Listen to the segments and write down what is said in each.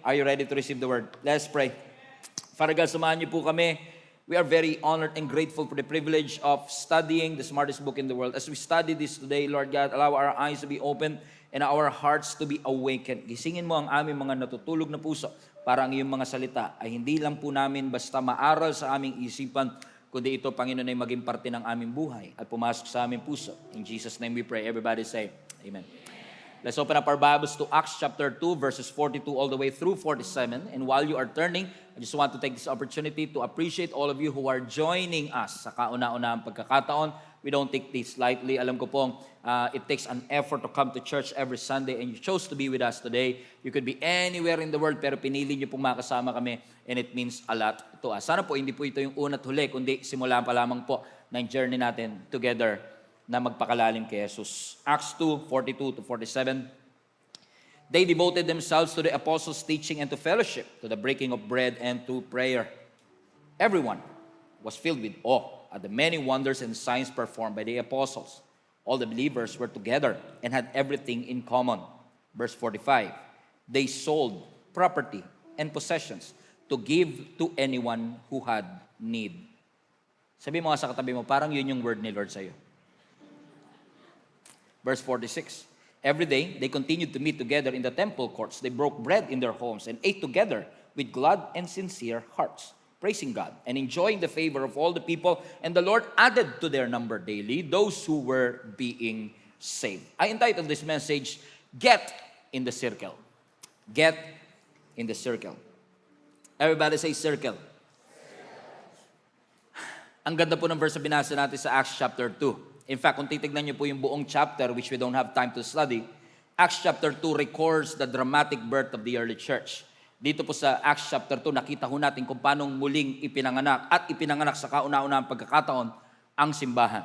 Are you ready to receive the word? Let's pray. Father God, samahan niyo po kami. We are very honored and grateful for the privilege of studying the smartest book in the world. As we study this today, Lord God, allow our eyes to be open and our hearts to be awakened. Gisingin mo ang aming mga natutulog na puso para ang iyong mga salita ay hindi lang po namin basta maaral sa aming isipan, kundi ito, Panginoon, ay maging parte ng aming buhay at pumasok sa aming puso. In Jesus' name we pray. Everybody say, Amen. Let's open up our Bibles to Acts chapter 2, verses 42 all the way through 47. And while you are turning, I just want to take this opportunity to appreciate all of you who are joining us sa kauna-unahang pagkakataon. We don't take this lightly. Alam ko pong it takes an effort to come to church every Sunday, and you chose to be with us today. You could be anywhere in the world, pero pinili niyo pong makasama kami, and it means a lot to us. Sana po hindi po ito yung una't huli, kundi simula pa lamang po ng journey natin together na magpakalalim kay Jesus. Acts 2, 42 to 47. They devoted themselves to the apostles' teaching and to fellowship, to the breaking of bread and to prayer. Everyone was filled with awe at the many wonders and signs performed by the apostles. All the believers were together and had everything in common. Verse 45. They sold property and possessions to give to anyone who had need. Sabi mo nga sa katabi mo, parang yun yung word ni Lord sa'yo. Verse 46, every day they continued to meet together in the temple courts. They broke bread in their homes and ate together with glad and sincere hearts, praising God and enjoying the favor of all the people. And the Lord added to their number daily those who were being saved. I entitled this message, Get in the Circle. Get in the Circle. Everybody say circle. Ang ganda po ng verse na binasa natin sa Acts chapter 2. In fact, kung titignan niyo po yung buong chapter, which we don't have time to study, Acts chapter 2 records the dramatic birth of the early church. Dito po sa Acts chapter 2, nakita ho natin kung paano muling ipinanganak sa kauna-unahang pagkakataon ang simbahan.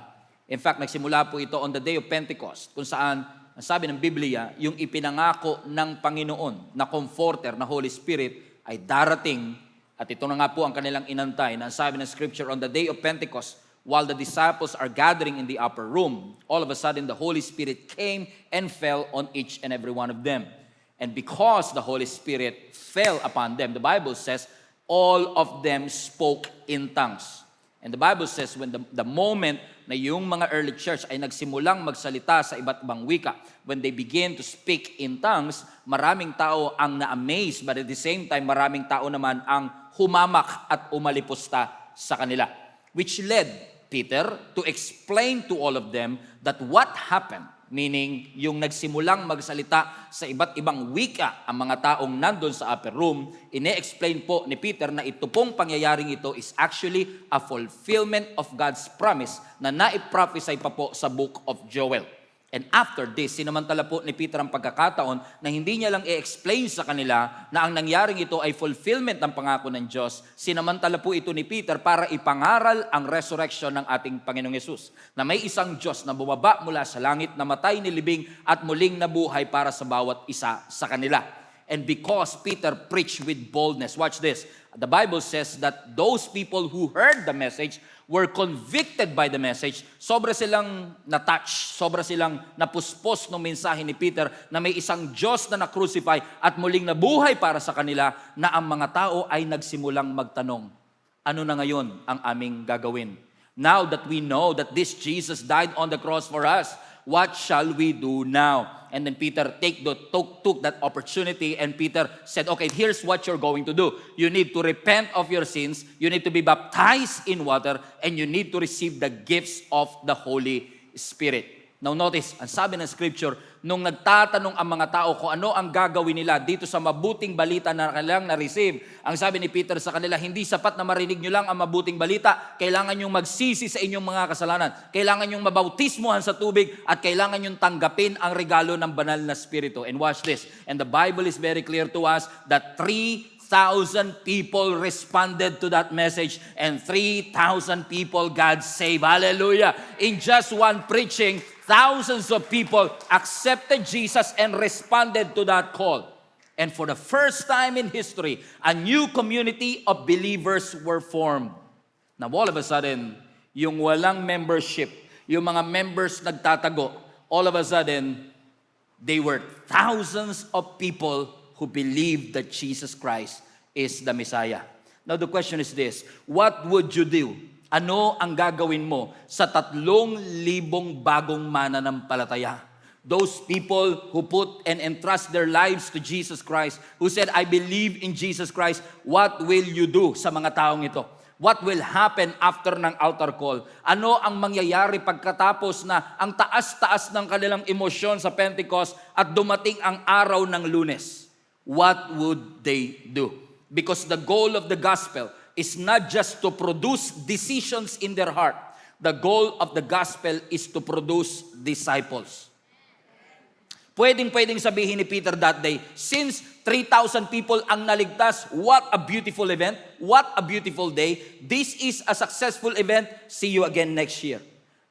In fact, nagsimula po ito on the day of Pentecost, kung saan, ang sabi ng Biblia, yung ipinangako ng Panginoon na comforter, na Holy Spirit, ay darating, at ito na nga po ang kanilang inantay, na sabi ng Scripture, on the day of Pentecost, while the disciples are gathering in the upper room, all of a sudden the Holy Spirit came and fell on each and every one of them. And because the Holy Spirit fell upon them, the Bible says, all of them spoke in tongues. And the Bible says, when the moment na yung mga early church ay nagsimulang magsalita sa iba't ibang wika, when they begin to speak in tongues, maraming tao ang na-amaze, but at the same time, maraming tao naman ang humamak at umalipusta sa kanila. Which led Peter to explain to all of them that what happened, meaning yung nagsimulang magsalita sa iba't ibang wika ang mga taong nandun sa upper room, ine-explain po ni Peter na ito pong pangyayaring ito is actually a fulfillment of God's promise na naiprophesy pa po sa book of Joel. And after this, sinamantala po ni Peter ang pagkakataon na hindi niya lang i-explain sa kanila na ang nangyaring ito ay fulfillment ng pangako ng Diyos. Sinamantala po ito ni Peter para ipangaral ang resurrection ng ating Panginoong Yesus. Na may isang Diyos na bumaba mula sa langit, namatay, nilibing at muling nabuhay para sa bawat isa sa kanila. And because Peter preached with boldness, watch this, the Bible says that those people who heard the message were convicted by the message. Sobra silang na-touch, sobra silang napuspos ng mensahe ni Peter na may isang Diyos na na-crucify at muling nabuhay para sa kanila, na ang mga tao ay nagsimulang magtanong, ano na ngayon ang aming gagawin? Now that we know that this Jesus died on the cross for us, what shall we do now? And then Peter took that opportunity, and Peter said, okay, here's what you're going to do. You need to repent of your sins, you need to be baptized in water, and you need to receive the gifts of the Holy Spirit. Now notice, ang sabi ng Scripture, nung nagtatanong ang mga tao kung ano ang gagawin nila dito sa mabuting balita na kailangang na-receive, ang sabi ni Peter sa kanila, hindi sapat na marinig nyo lang ang mabuting balita, kailangan nyong magsisi sa inyong mga kasalanan, kailangan nyong mabautismuhan sa tubig, at kailangan nyong tanggapin ang regalo ng banal na Espiritu. And watch this, and the Bible is very clear to us that 3,000 people responded to that message, and 3,000 people God saved. Hallelujah! In just one preaching, thousands of people accepted Jesus and responded to that call. And for the first time in history, a new community of believers were formed. Now all of a sudden, yung walang membership, yung mga members nagtatago, all of a sudden, they were thousands of people who believe that Jesus Christ is the Messiah. Now the question is this, what would you do? Ano ang gagawin mo sa 3,000 bagong mananampalataya? Those people who put and entrust their lives to Jesus Christ, who said, I believe in Jesus Christ, what will you do sa mga taong ito? What will happen after ng altar call? Ano ang mangyayari pagkatapos na ang taas-taas ng kanilang emosyon sa Pentecost at dumating ang araw ng Lunes? What would they do? Because the goal of the gospel is not just to produce decisions in their heart. The goal of the gospel is to produce disciples. Pwedeng sabihin ni Peter that day, since 3,000 people ang naligtas, what a beautiful event, what a beautiful day. This is a successful event, see you again next year.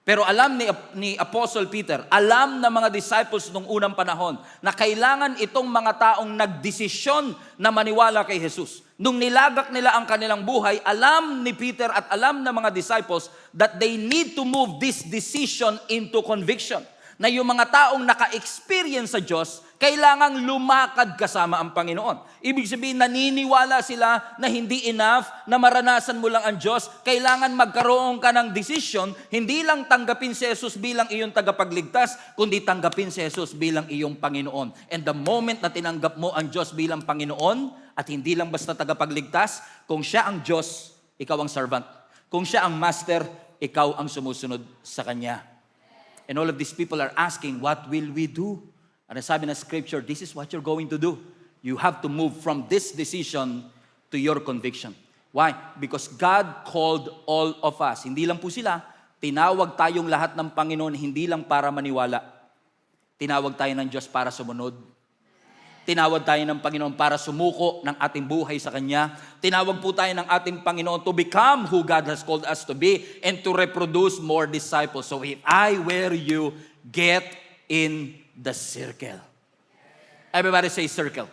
Pero alam ni Apostle Peter, alam ng mga disciples nung unang panahon na kailangan itong mga taong nagdesisyon na maniwala kay Jesus. Nung nilagak nila ang kanilang buhay, alam ni Peter at alam ng mga disciples that they need to move this decision into conviction. Na yung mga taong naka-experience sa Diyos, kailangang lumakad kasama ang Panginoon. Ibig sabihin, naniniwala sila na hindi enough na maranasan mo lang ang Diyos. Kailangan magkaroon ka ng desisyon, hindi lang tanggapin si Jesus bilang iyong tagapagligtas, kundi tanggapin si Jesus bilang iyong Panginoon. And the moment na tinanggap mo ang Diyos bilang Panginoon, at hindi lang basta tagapagligtas, kung siya ang Diyos, ikaw ang servant. Kung siya ang master, ikaw ang sumusunod sa Kanya. And all of these people are asking, what will we do? And sabi na scripture, this is what you're going to do. You have to move from this decision to your conviction. Why? Because God called all of us. Hindi lang po sila, tinawag tayong lahat ng Panginoon, hindi lang para maniwala. Tinawag tayo ng Diyos para sumunod. Tinawag tayo ng Panginoon para sumuko ng ating buhay sa Kanya. Tinawag po tayo ng ating Panginoon to become who God has called us to be and to reproduce more disciples. So if I were you, get in the circle. Everybody say circle.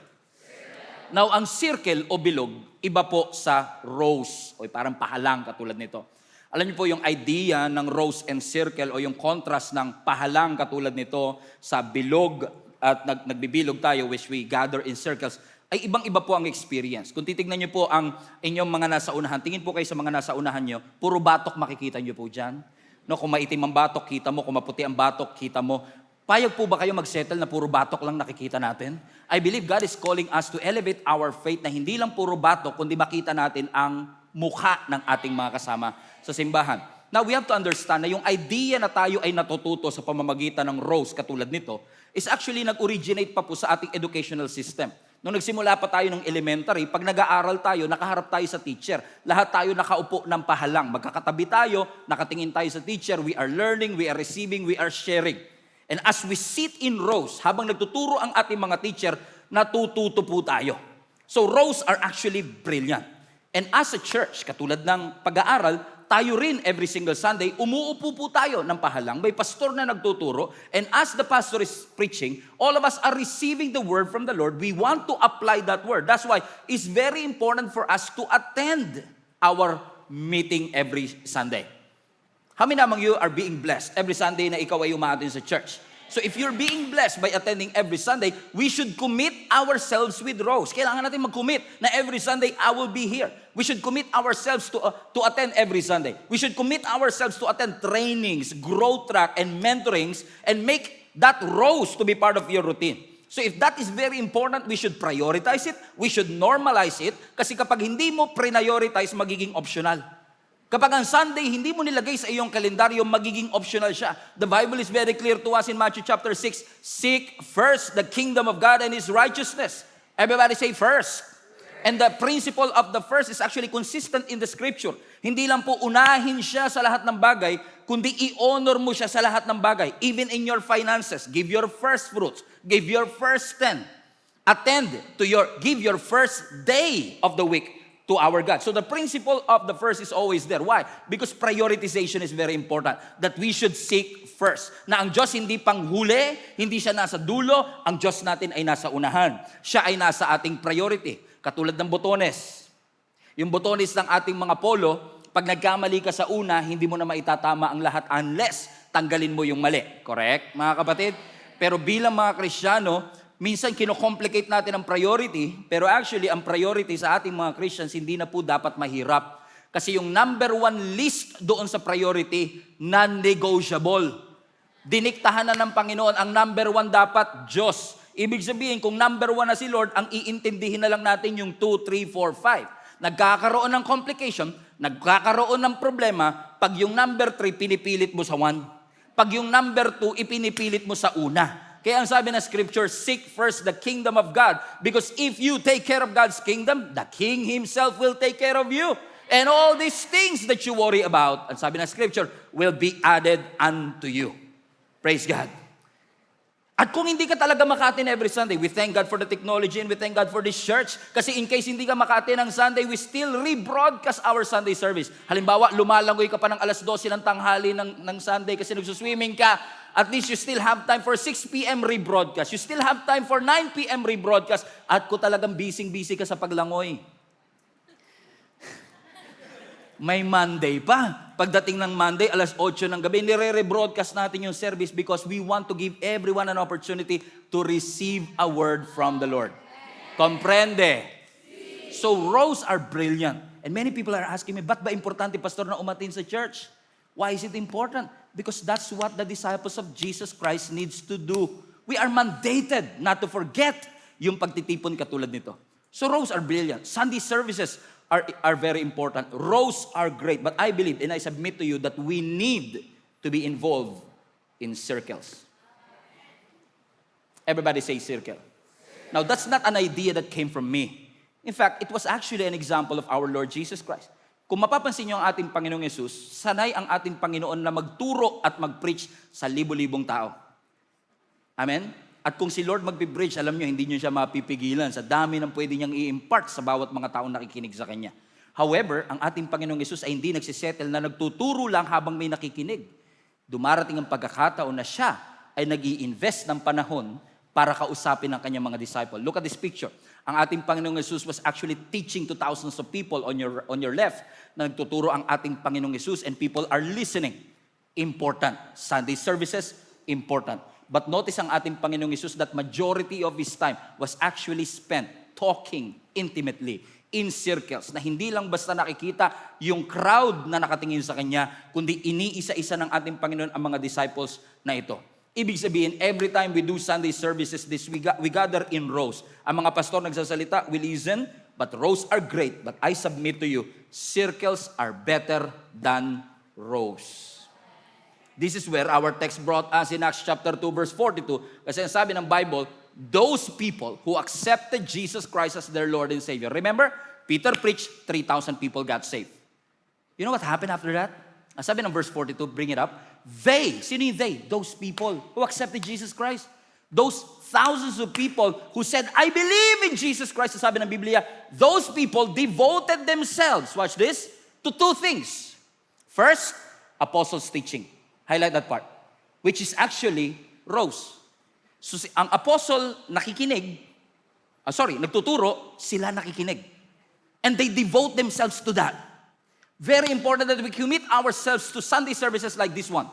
Now, ang circle o bilog, iba po sa rose o parang pahalang katulad nito. Alam niyo po yung idea ng rose and circle o yung contrast ng pahalang katulad nito sa bilog at nagbibilog tayo which we gather in circles, ay ibang-iba po ang experience. Kung titignan niyo po ang inyong mga nasa unahan, tingin po kayo sa mga nasa unahan niyo, puro batok makikita niyo po dyan. No, kung maitim ang batok, kita mo. Kung maputi ang batok, kita mo. Payag po ba kayo mag-settle na puro batok lang nakikita natin? I believe God is calling us to elevate our faith na hindi lang puro batok, kundi makita natin ang mukha ng ating mga kasama sa simbahan. Now, we have to understand na yung idea na tayo ay natututo sa pamamagitan ng rose katulad nito is actually nag-originate pa po sa ating educational system. Nung nagsimula pa tayo ng elementary, pag nag-aaral tayo, nakaharap tayo sa teacher. Lahat tayo nakaupo ng pahalang. Magkakatabi tayo, nakatingin tayo sa teacher. We are learning, we are receiving, we are sharing. And as we sit in rows, habang nagtuturo ang ating mga teacher, natututo po tayo. So rows are actually brilliant. And as a church, katulad ng pag-aaral, tayo rin every single Sunday, umuupo po tayo ng pahalang. May pastor na nagtuturo. And as the pastor is preaching, all of us are receiving the word from the Lord. We want to apply that word. That's why it's very important for us to attend our meeting every Sunday. How many among you are being blessed every Sunday na ikaw ay umaattend sa church? So if you're being blessed by attending every Sunday, we should commit ourselves with rows. Kailangan natin mag-commit na every Sunday, I will be here. We should commit ourselves to attend every Sunday. We should commit ourselves to attend trainings, growth track, and mentorings, and make that rows to be part of your routine. So if that is very important, we should prioritize it. We should normalize it. Kasi kapag hindi mo prioritize, magiging optional. Kapag ang Sunday, hindi mo nilagay sa iyong kalendaryo, magiging optional siya. The Bible is very clear to us in Matthew chapter 6, seek first the kingdom of God and His righteousness. Everybody say first. And the principle of the first is actually consistent in the scripture. Hindi lang po unahin siya sa lahat ng bagay, kundi i-honor mo siya sa lahat ng bagay. Even in your finances, give your first fruits, give your first 10. Give your first day of the week to our God. So the principle of the first is always there. Why? Because prioritization is very important. That we should seek first. Na ang Diyos hindi panghuli, hindi siya nasa dulo, ang Diyos natin ay nasa unahan. Siya ay nasa ating priority. Katulad ng botones. Yung botones ng ating mga polo, pag nagkamali ka sa una, hindi mo na maitatama ang lahat unless tanggalin mo yung mali. Correct, mga kapatid? Pero bilang mga Kristiyano, Minsan kino-complicate natin ang priority, pero actually ang priority sa ating mga Christians hindi na po dapat mahirap. Kasi yung number one list doon sa priority, non-negotiable. Diniktahan na ng Panginoon, ang number one dapat, Diyos. Ibig sabihin, kung number one na si Lord, ang iintindihin na lang natin yung 2, 3, 4, 5. Nagkakaroon ng complication, nagkakaroon ng problema, pag yung number 3, pinipilit mo sa 1. Pag yung number 2, ipinipilit mo sa una. Kaya ang sabi ng scripture, seek first the kingdom of God. Because if you take care of God's kingdom, the King Himself will take care of you. And all these things that you worry about, ang sabi ng scripture, will be added unto you. Praise God. At kung hindi ka talaga maka-attend every Sunday, we thank God for the technology and we thank God for this church. Kasi in case hindi ka maka-attend ng Sunday, we still rebroadcast our Sunday service. Halimbawa, lumalangoy ka pa ng alas 12 ng tanghali ng Sunday kasi nagsuswimming ka. At least you still have time for 6 p.m. rebroadcast. You still have time for 9 p.m. rebroadcast. At kung talagang busy-busy ka sa paglangoy, may Monday pa. Pagdating ng Monday, alas 8 ng gabi, nire-rebroadcast natin yung service because we want to give everyone an opportunity to receive a word from the Lord. Comprende? So rows are brilliant. And many people are asking me, ba't ba importante, Pastor, na umatin sa church? Why is it important? Because that's what the disciples of Jesus Christ needs to do. We are mandated not to forget yung pagtitipon katulad nito. So rows are brilliant. Sunday services are very important. Rows are great. But I believe and I submit to you that we need to be involved in circles. Everybody say circle. Now that's not an idea that came from me. In fact, it was actually an example of our Lord Jesus Christ. Kung mapapansin niyo ang ating Panginoong Yesus, sanay ang ating Panginoon na magturo at mag-preach sa libo-libong tao. Amen? At kung si Lord magpipreach, alam niyo, hindi niyo siya mapipigilan sa dami ng pwede niyang i-impart sa bawat mga taong nakikinig sa Kanya. However, ang ating Panginoong Yesus ay hindi nagsisettle na nagtuturo lang habang may nakikinig. Dumarating ang pagkakataon na siya ay nag-i-invest ng panahon para kausapin ang kanyang mga disciple. Look at this picture. Ang ating Panginoong Yesus was actually teaching to thousands of people on your left. Na nagtuturo ang ating Panginoong Yesus and people are listening. Important. Sunday services, important. But notice ang ating Panginoong Yesus that majority of His time was actually spent talking intimately in circles na hindi lang basta nakikita yung crowd na nakatingin sa Kanya, kundi iniisa-isa ng ating Panginoon ang mga disciples na ito. Ibig sabihin, every time we do Sunday services, we gather in rows. Ang mga pastor nagsasalita, we listen, but rows are great. But I submit to you, circles are better than rows. This is where our text brought us in Acts chapter 2, verse 42. Kasi ang sabi ng Bible, those people who accepted Jesus Christ as their Lord and Savior. Remember, Peter preached, 3,000 people got saved. You know what happened after that? Ang sabi ng verse 42, bring it up. They, sino yung they? Those people who accepted Jesus Christ. Those thousands of people who said, I believe in Jesus Christ, sabi ng Biblia, those people devoted themselves, watch this, to two things. First, apostles' teaching. Highlight that part. Which is actually rows. So ang apostle nakikinig, nagtuturo, sila nakikinig. And they devote themselves to that. Very important that we commit ourselves to Sunday services like this one.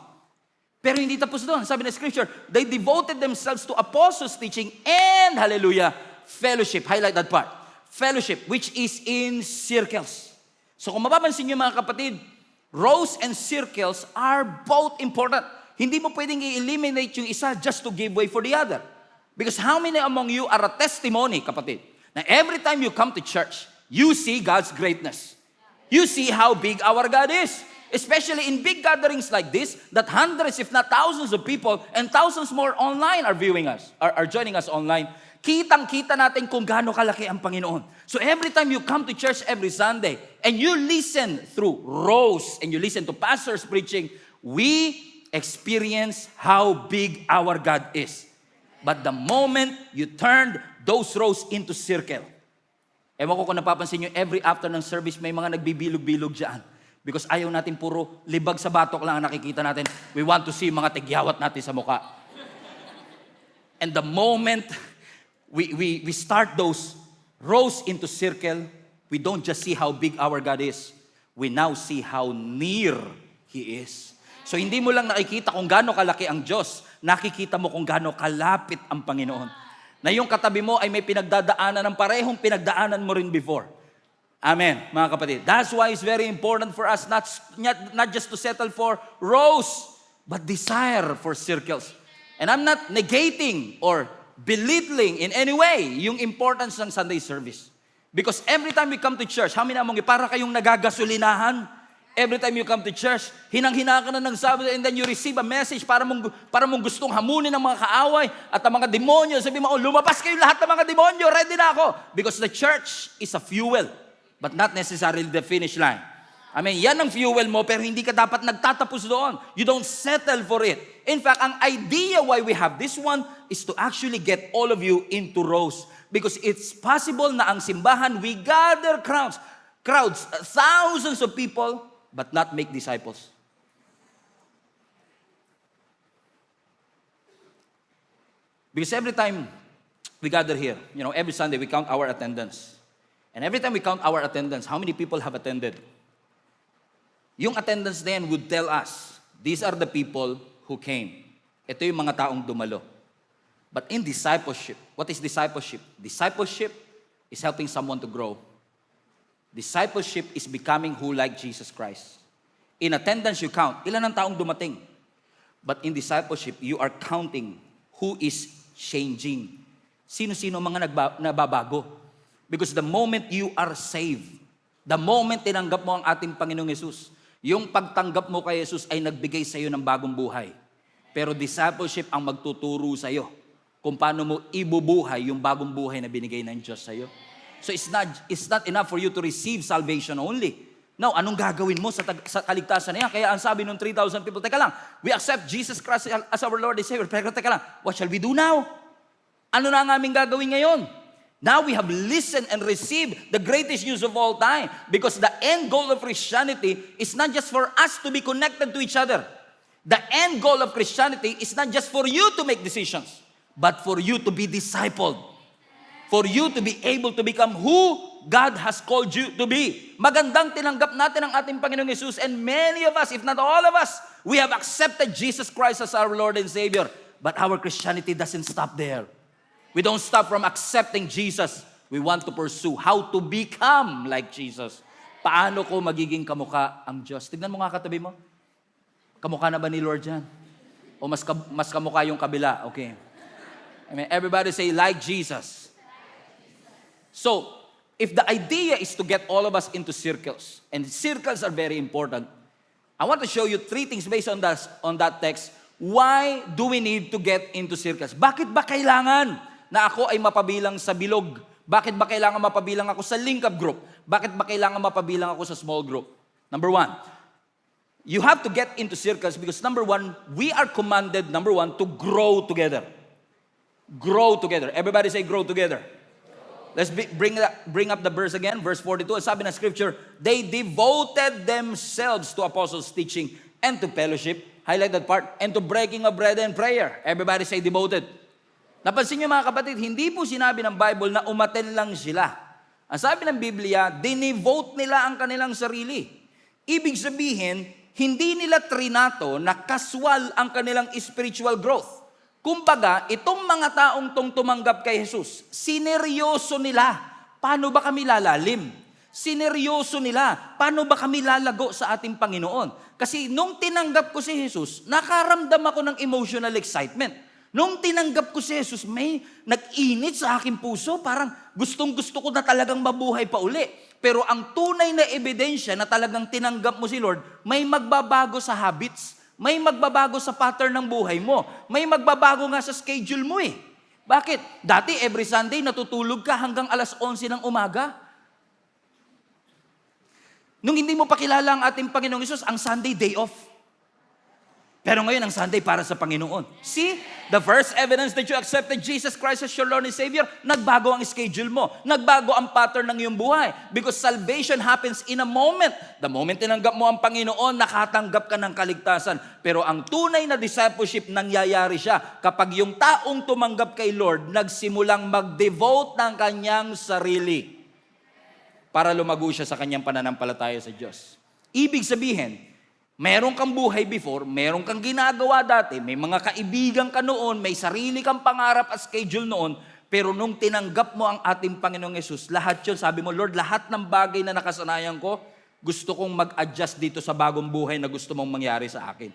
Pero hindi tapos doon. Sabi ng scripture, they devoted themselves to apostles' teaching and, hallelujah, fellowship. Highlight that part. Fellowship, which is in circles. So kung mapapansin niyo mga kapatid, rows and circles are both important. Hindi mo pwedeng i-eliminate yung isa just to give way for the other. Because how many among you are a testimony, kapatid, na every time you come to church, you see God's greatness. You see how big our God is. Especially in big gatherings like this, that hundreds, if not thousands of people, and thousands more online are viewing us, are joining us online. Kitang-kita natin kung gaano kalaki ang Panginoon. So every time you come to church every Sunday, and you listen through rows, and you listen to pastors preaching, we experience how big our God is. But the moment you turned those rows into circle, ewan ko kung napapansin nyo, every after ng service, may mga nagbibilog-bilog dyan. Because ayaw natin puro libag sa batok lang ang nakikita natin. We want to see mga tigyawat natin sa mukha. And the moment we start those rows into circle, we don't just see how big our God is. We now see how near He is. So hindi mo lang nakikita kung gaano kalaki ang Diyos. Nakikita mo kung gaano kalapit ang Panginoon. Na yung katabi mo ay may pinagdadaanan ng parehong pinagdaanan mo rin before. Amen, mga kapatid. That's why it's very important for us not just to settle for rows, but desire for circles. And I'm not negating or belittling in any way yung importance ng Sunday service. Because every time we come to church, how many among you, para kayong nagagasolinahan? Every time you come to church, hinang-hina ka na ng Sabado and then you receive a message para mong gustong hamunin ng mga kaaway at ang mga demonyo. Sabi mo, lumabas kayo lahat ng mga demonyo, ready na ako. Because the church is a fuel, but not necessarily the finish line. I mean, yan ang fuel mo, pero hindi ka dapat nagtatapos doon. You don't settle for it. In fact, ang idea why we have this one is to actually get all of you into rows. Because it's possible na ang simbahan, we gather crowds, thousands of people, but not make disciples. Because every time we gather here, every Sunday we count our attendance. And every time we count our attendance, how many people have attended? Yung attendance then would tell us, these are the people who came. Ito yung mga taong dumalo. But in discipleship, what is discipleship? Discipleship is helping someone to grow. Discipleship is becoming who like Jesus Christ. In attendance, you count. Ilan ang taong dumating? But in discipleship, you are counting who is changing. Sino-sino mga nababago. Because the moment you are saved, the moment tinanggap mo ang ating Panginoong Yesus, yung pagtanggap mo kay Jesus ay nagbigay sa iyo ng bagong buhay. Pero discipleship ang magtuturo sa iyo kung paano mo ibubuhay yung bagong buhay na binigay ng Diyos sa iyo. So it's not enough for you to receive salvation only. No, anong gagawin mo sa kaligtasan na yan? Kaya ang sabi ng 3,000 people, teka lang, we accept Jesus Christ as our Lord and Savior. Pero teka lang, what shall we do now? Ano na ang aming gagawin ngayon? Now we have listened and received the greatest news of all time. Because the end goal of Christianity is not just for us to be connected to each other. The end goal of Christianity is not just for you to make decisions, but for you to be discipled. For you to be able to become who God has called you to be. Magandang tinanggap natin ang ating Panginoong Yesus, and many of us, if not all of us, we have accepted Jesus Christ as our Lord and Savior. But our Christianity doesn't stop there. We don't stop from accepting Jesus. We want to pursue how to become like Jesus. Paano ko magiging kamukha ang Diyos? Tignan mo nga katabi mo. Kamukha na ba ni Lord yan? O mas kamukha yung kabila? Okay. I mean, everybody say, like Jesus. So, if the idea is to get all of us into circles, and circles are very important, I want to show you 3 things based on that text. Why do we need to get into circles? Bakit ba kailangan na ako ay mapabilang sa bilog? Bakit ba kailangan mapabilang ako sa link-up group? Bakit ba kailangan mapabilang ako sa small group? Number 1, you have to get into circles because number 1, we are commanded, to grow together. Grow together. Everybody say grow together. Let's bring up the verse again, verse 42. Sabi ng scripture, they devoted themselves to apostles' teaching and to fellowship. Highlight that part. And to breaking of bread and prayer. Everybody say devoted. Napansin niyo mga kapatid, hindi po sinabi ng Bible na umaten lang sila. Ang sabi ng Biblia, dinevote nila ang kanilang sarili. Ibig sabihin, hindi nila trinato na kaswal ang kanilang spiritual growth. Kumbaga, itong mga taong tumanggap kay Jesus, sineryoso nila, paano ba kami lalalim? Sineryoso nila, paano ba kami lalago sa ating Panginoon? Kasi nung tinanggap ko si Jesus, nakaramdam ako ng emotional excitement. Nung tinanggap ko si Jesus, may nag-init sa aking puso, parang gustong-gusto ko na talagang mabuhay pa uli. Pero ang tunay na ebidensya na talagang tinanggap mo si Lord, may magbabago sa habits, may magbabago sa pattern ng buhay mo, may magbabago nga sa schedule mo eh. Bakit? Dati every Sunday natutulog ka hanggang alas 11 ng umaga. Nung hindi mo pa kilala ang ating Panginoong Hesus, ang Sunday day off. Pero ngayon, ang Sunday para sa Panginoon. See, the first evidence that you accepted Jesus Christ as your Lord and Savior, nagbago ang schedule mo. Nagbago ang pattern ng iyong buhay. Because salvation happens in a moment. The moment tinanggap mo ang Panginoon, nakatanggap ka ng kaligtasan. Pero ang tunay na discipleship, nangyayari siya kapag yung taong tumanggap kay Lord, nagsimulang mag-devote ng kanyang sarili para lumago siya sa kanyang pananampalataya sa Diyos. Ibig sabihin, meron kang buhay before, meron kang ginagawa dati, may mga kaibigan ka noon, may sarili kang pangarap at schedule noon, Pero nung tinanggap mo ang ating Panginoong Yesus, lahat yun, sabi mo, Lord, lahat ng bagay na nakasanayan ko, gusto kong mag-adjust dito sa bagong buhay na gusto mong mangyari sa akin.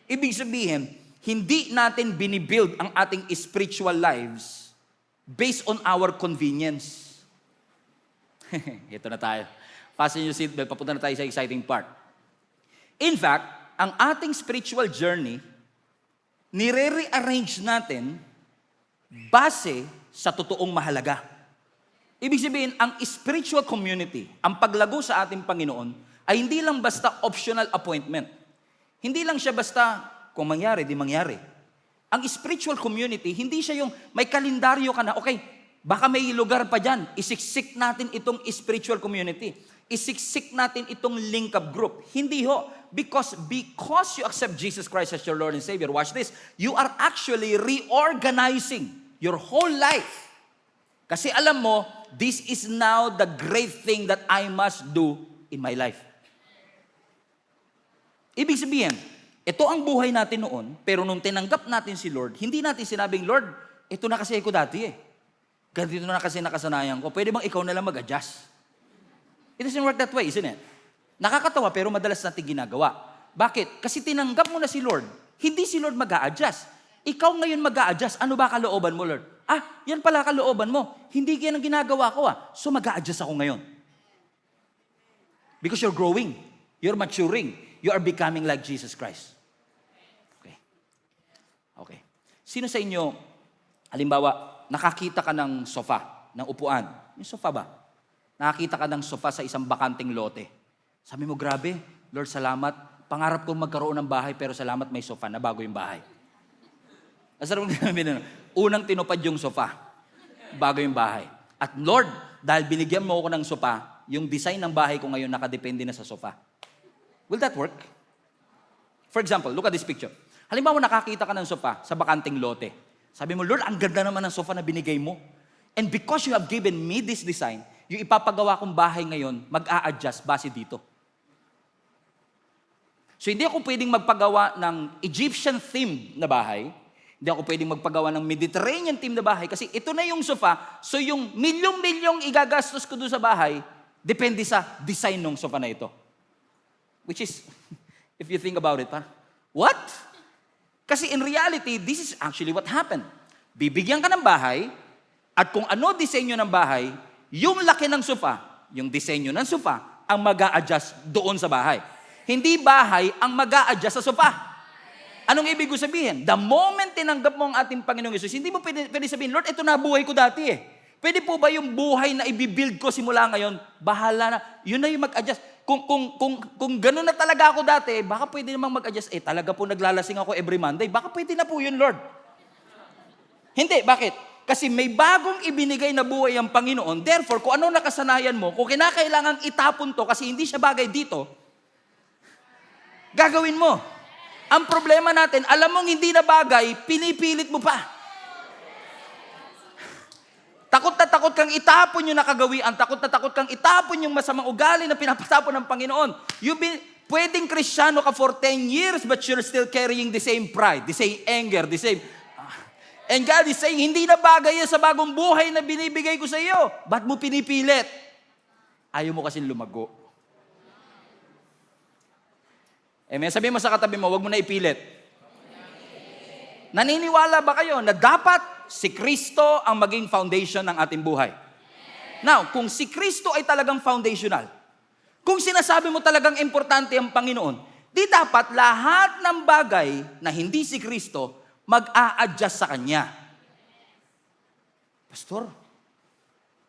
Ibig sabihin, hindi natin binibuild ang ating spiritual lives based on our convenience. Ito na tayo. Fasten your seatbelt, papunta na tayo sa exciting part. In fact, ang ating spiritual journey, nire-rearrange natin base sa totoong mahalaga. Ibig sabihin, ang spiritual community, ang paglago sa ating Panginoon, ay hindi lang basta optional appointment. Hindi lang siya basta kung mangyari, di mangyari. Ang spiritual community, hindi siya yung may kalendaryo ka na, okay, baka may lugar pa dyan, isiksik natin itong spiritual community. Isiksik natin itong link-up group. Hindi ho. Because you accept Jesus Christ as your Lord and Savior, watch this, you are actually reorganizing your whole life. Kasi alam mo, this is now the great thing that I must do in my life. Ibig sabihin, ito ang buhay natin noon, pero nung tinanggap natin si Lord, hindi natin sinabing, Lord, ito na kasi ako dati eh. Ganito na kasi nakasanayan ko. Pwede bang ikaw na lang mag-adjust? It doesn't work that way, isn't it? Nakakatawa, pero madalas natin ginagawa. Bakit? Kasi tinanggap mo na si Lord. Hindi si Lord mag-a-adjust. Ikaw ngayon mag-a-adjust. Ano ba kalooban mo, Lord? Yan pala kalooban mo. Hindi yan ang ginagawa ko. So mag-a-adjust ako ngayon. Because you're growing. You're maturing. You are becoming like Jesus Christ. Okay. Sino sa inyo, halimbawa, nakakita ka ng sofa, ng upuan. Yung sofa ba? Nakakita ka ng sofa sa isang bakanting lote. Sabi mo, grabe, Lord, salamat. Pangarap kong magkaroon ng bahay, pero salamat may sofa na bago yung bahay. Unang tinupad yung sofa, bago yung bahay. At Lord, dahil binigyan mo ako ng sofa, yung design ng bahay ko ngayon nakadepende na sa sofa. Will that work? For example, look at this picture. Halimbawa, nakakita ka ng sofa sa bakanting lote. Sabi mo, Lord, ang ganda naman ng sofa na binigay mo. And because you have given me this design, yung ipapagawa kong bahay ngayon, mag-a-adjust base dito. So, hindi ako pwedeng magpagawa ng Egyptian-themed na bahay. Hindi ako pwedeng magpagawa ng Mediterranean-themed na bahay kasi ito na yung sofa. So, yung milyong-milyong igagastos ko doon sa bahay, depende sa design ng sofa na ito. Which is, if you think about it, what? Kasi in reality, this is actually what happened. Bibigyan ka ng bahay, at kung ano disenyo ng bahay, yung laki ng sofa, yung disenyo ng sofa, ang mag-a-adjust doon sa bahay. Hindi bahay ang mag-a-adjust sa sofa. Anong ibig ko sabihin? The moment tinanggap mo ang ating Panginoong Yesus, hindi mo pwede sabihin, Lord, ito na buhay ko dati eh. Pwede po ba yung buhay na ibibuild ko simula ngayon, bahala na, yun na yung mag-adjust. Kung gano'n na talaga ako dati, baka pwede namang mag-adjust. Talaga po naglalasing ako every Monday, baka pwede na po yun, Lord. Hindi, bakit? Kasi may bagong ibinigay na buhay ang Panginoon. Therefore, kung ano nakasanayan mo, kung kinakailangan itapon to kasi hindi siya bagay dito, gagawin mo. Ang problema natin, alam mong hindi na bagay, pinipilit mo pa. Takot na takot kang itapon yung nakagawian. Takot na takot kang itapon yung masamang ugali na pinapatapon ng Panginoon. Pwedeng Kristiyano ka for 10 years but you're still carrying the same pride, the same anger, the same... And God is saying, hindi na bagay yan sa bagong buhay na binibigay ko sa iyo. Ba't mo pinipilit? Ayaw mo kasing lumago. Amen. Sabihin mo sa katabi mo, wag mo na ipilit. Naniniwala ba kayo na dapat si Kristo ang maging foundation ng ating buhay? Now, kung si Kristo ay talagang foundational, kung sinasabi mo talagang importante ang Panginoon, di dapat lahat ng bagay na hindi si Kristo mag-a-adjust sa Kanya. Pastor,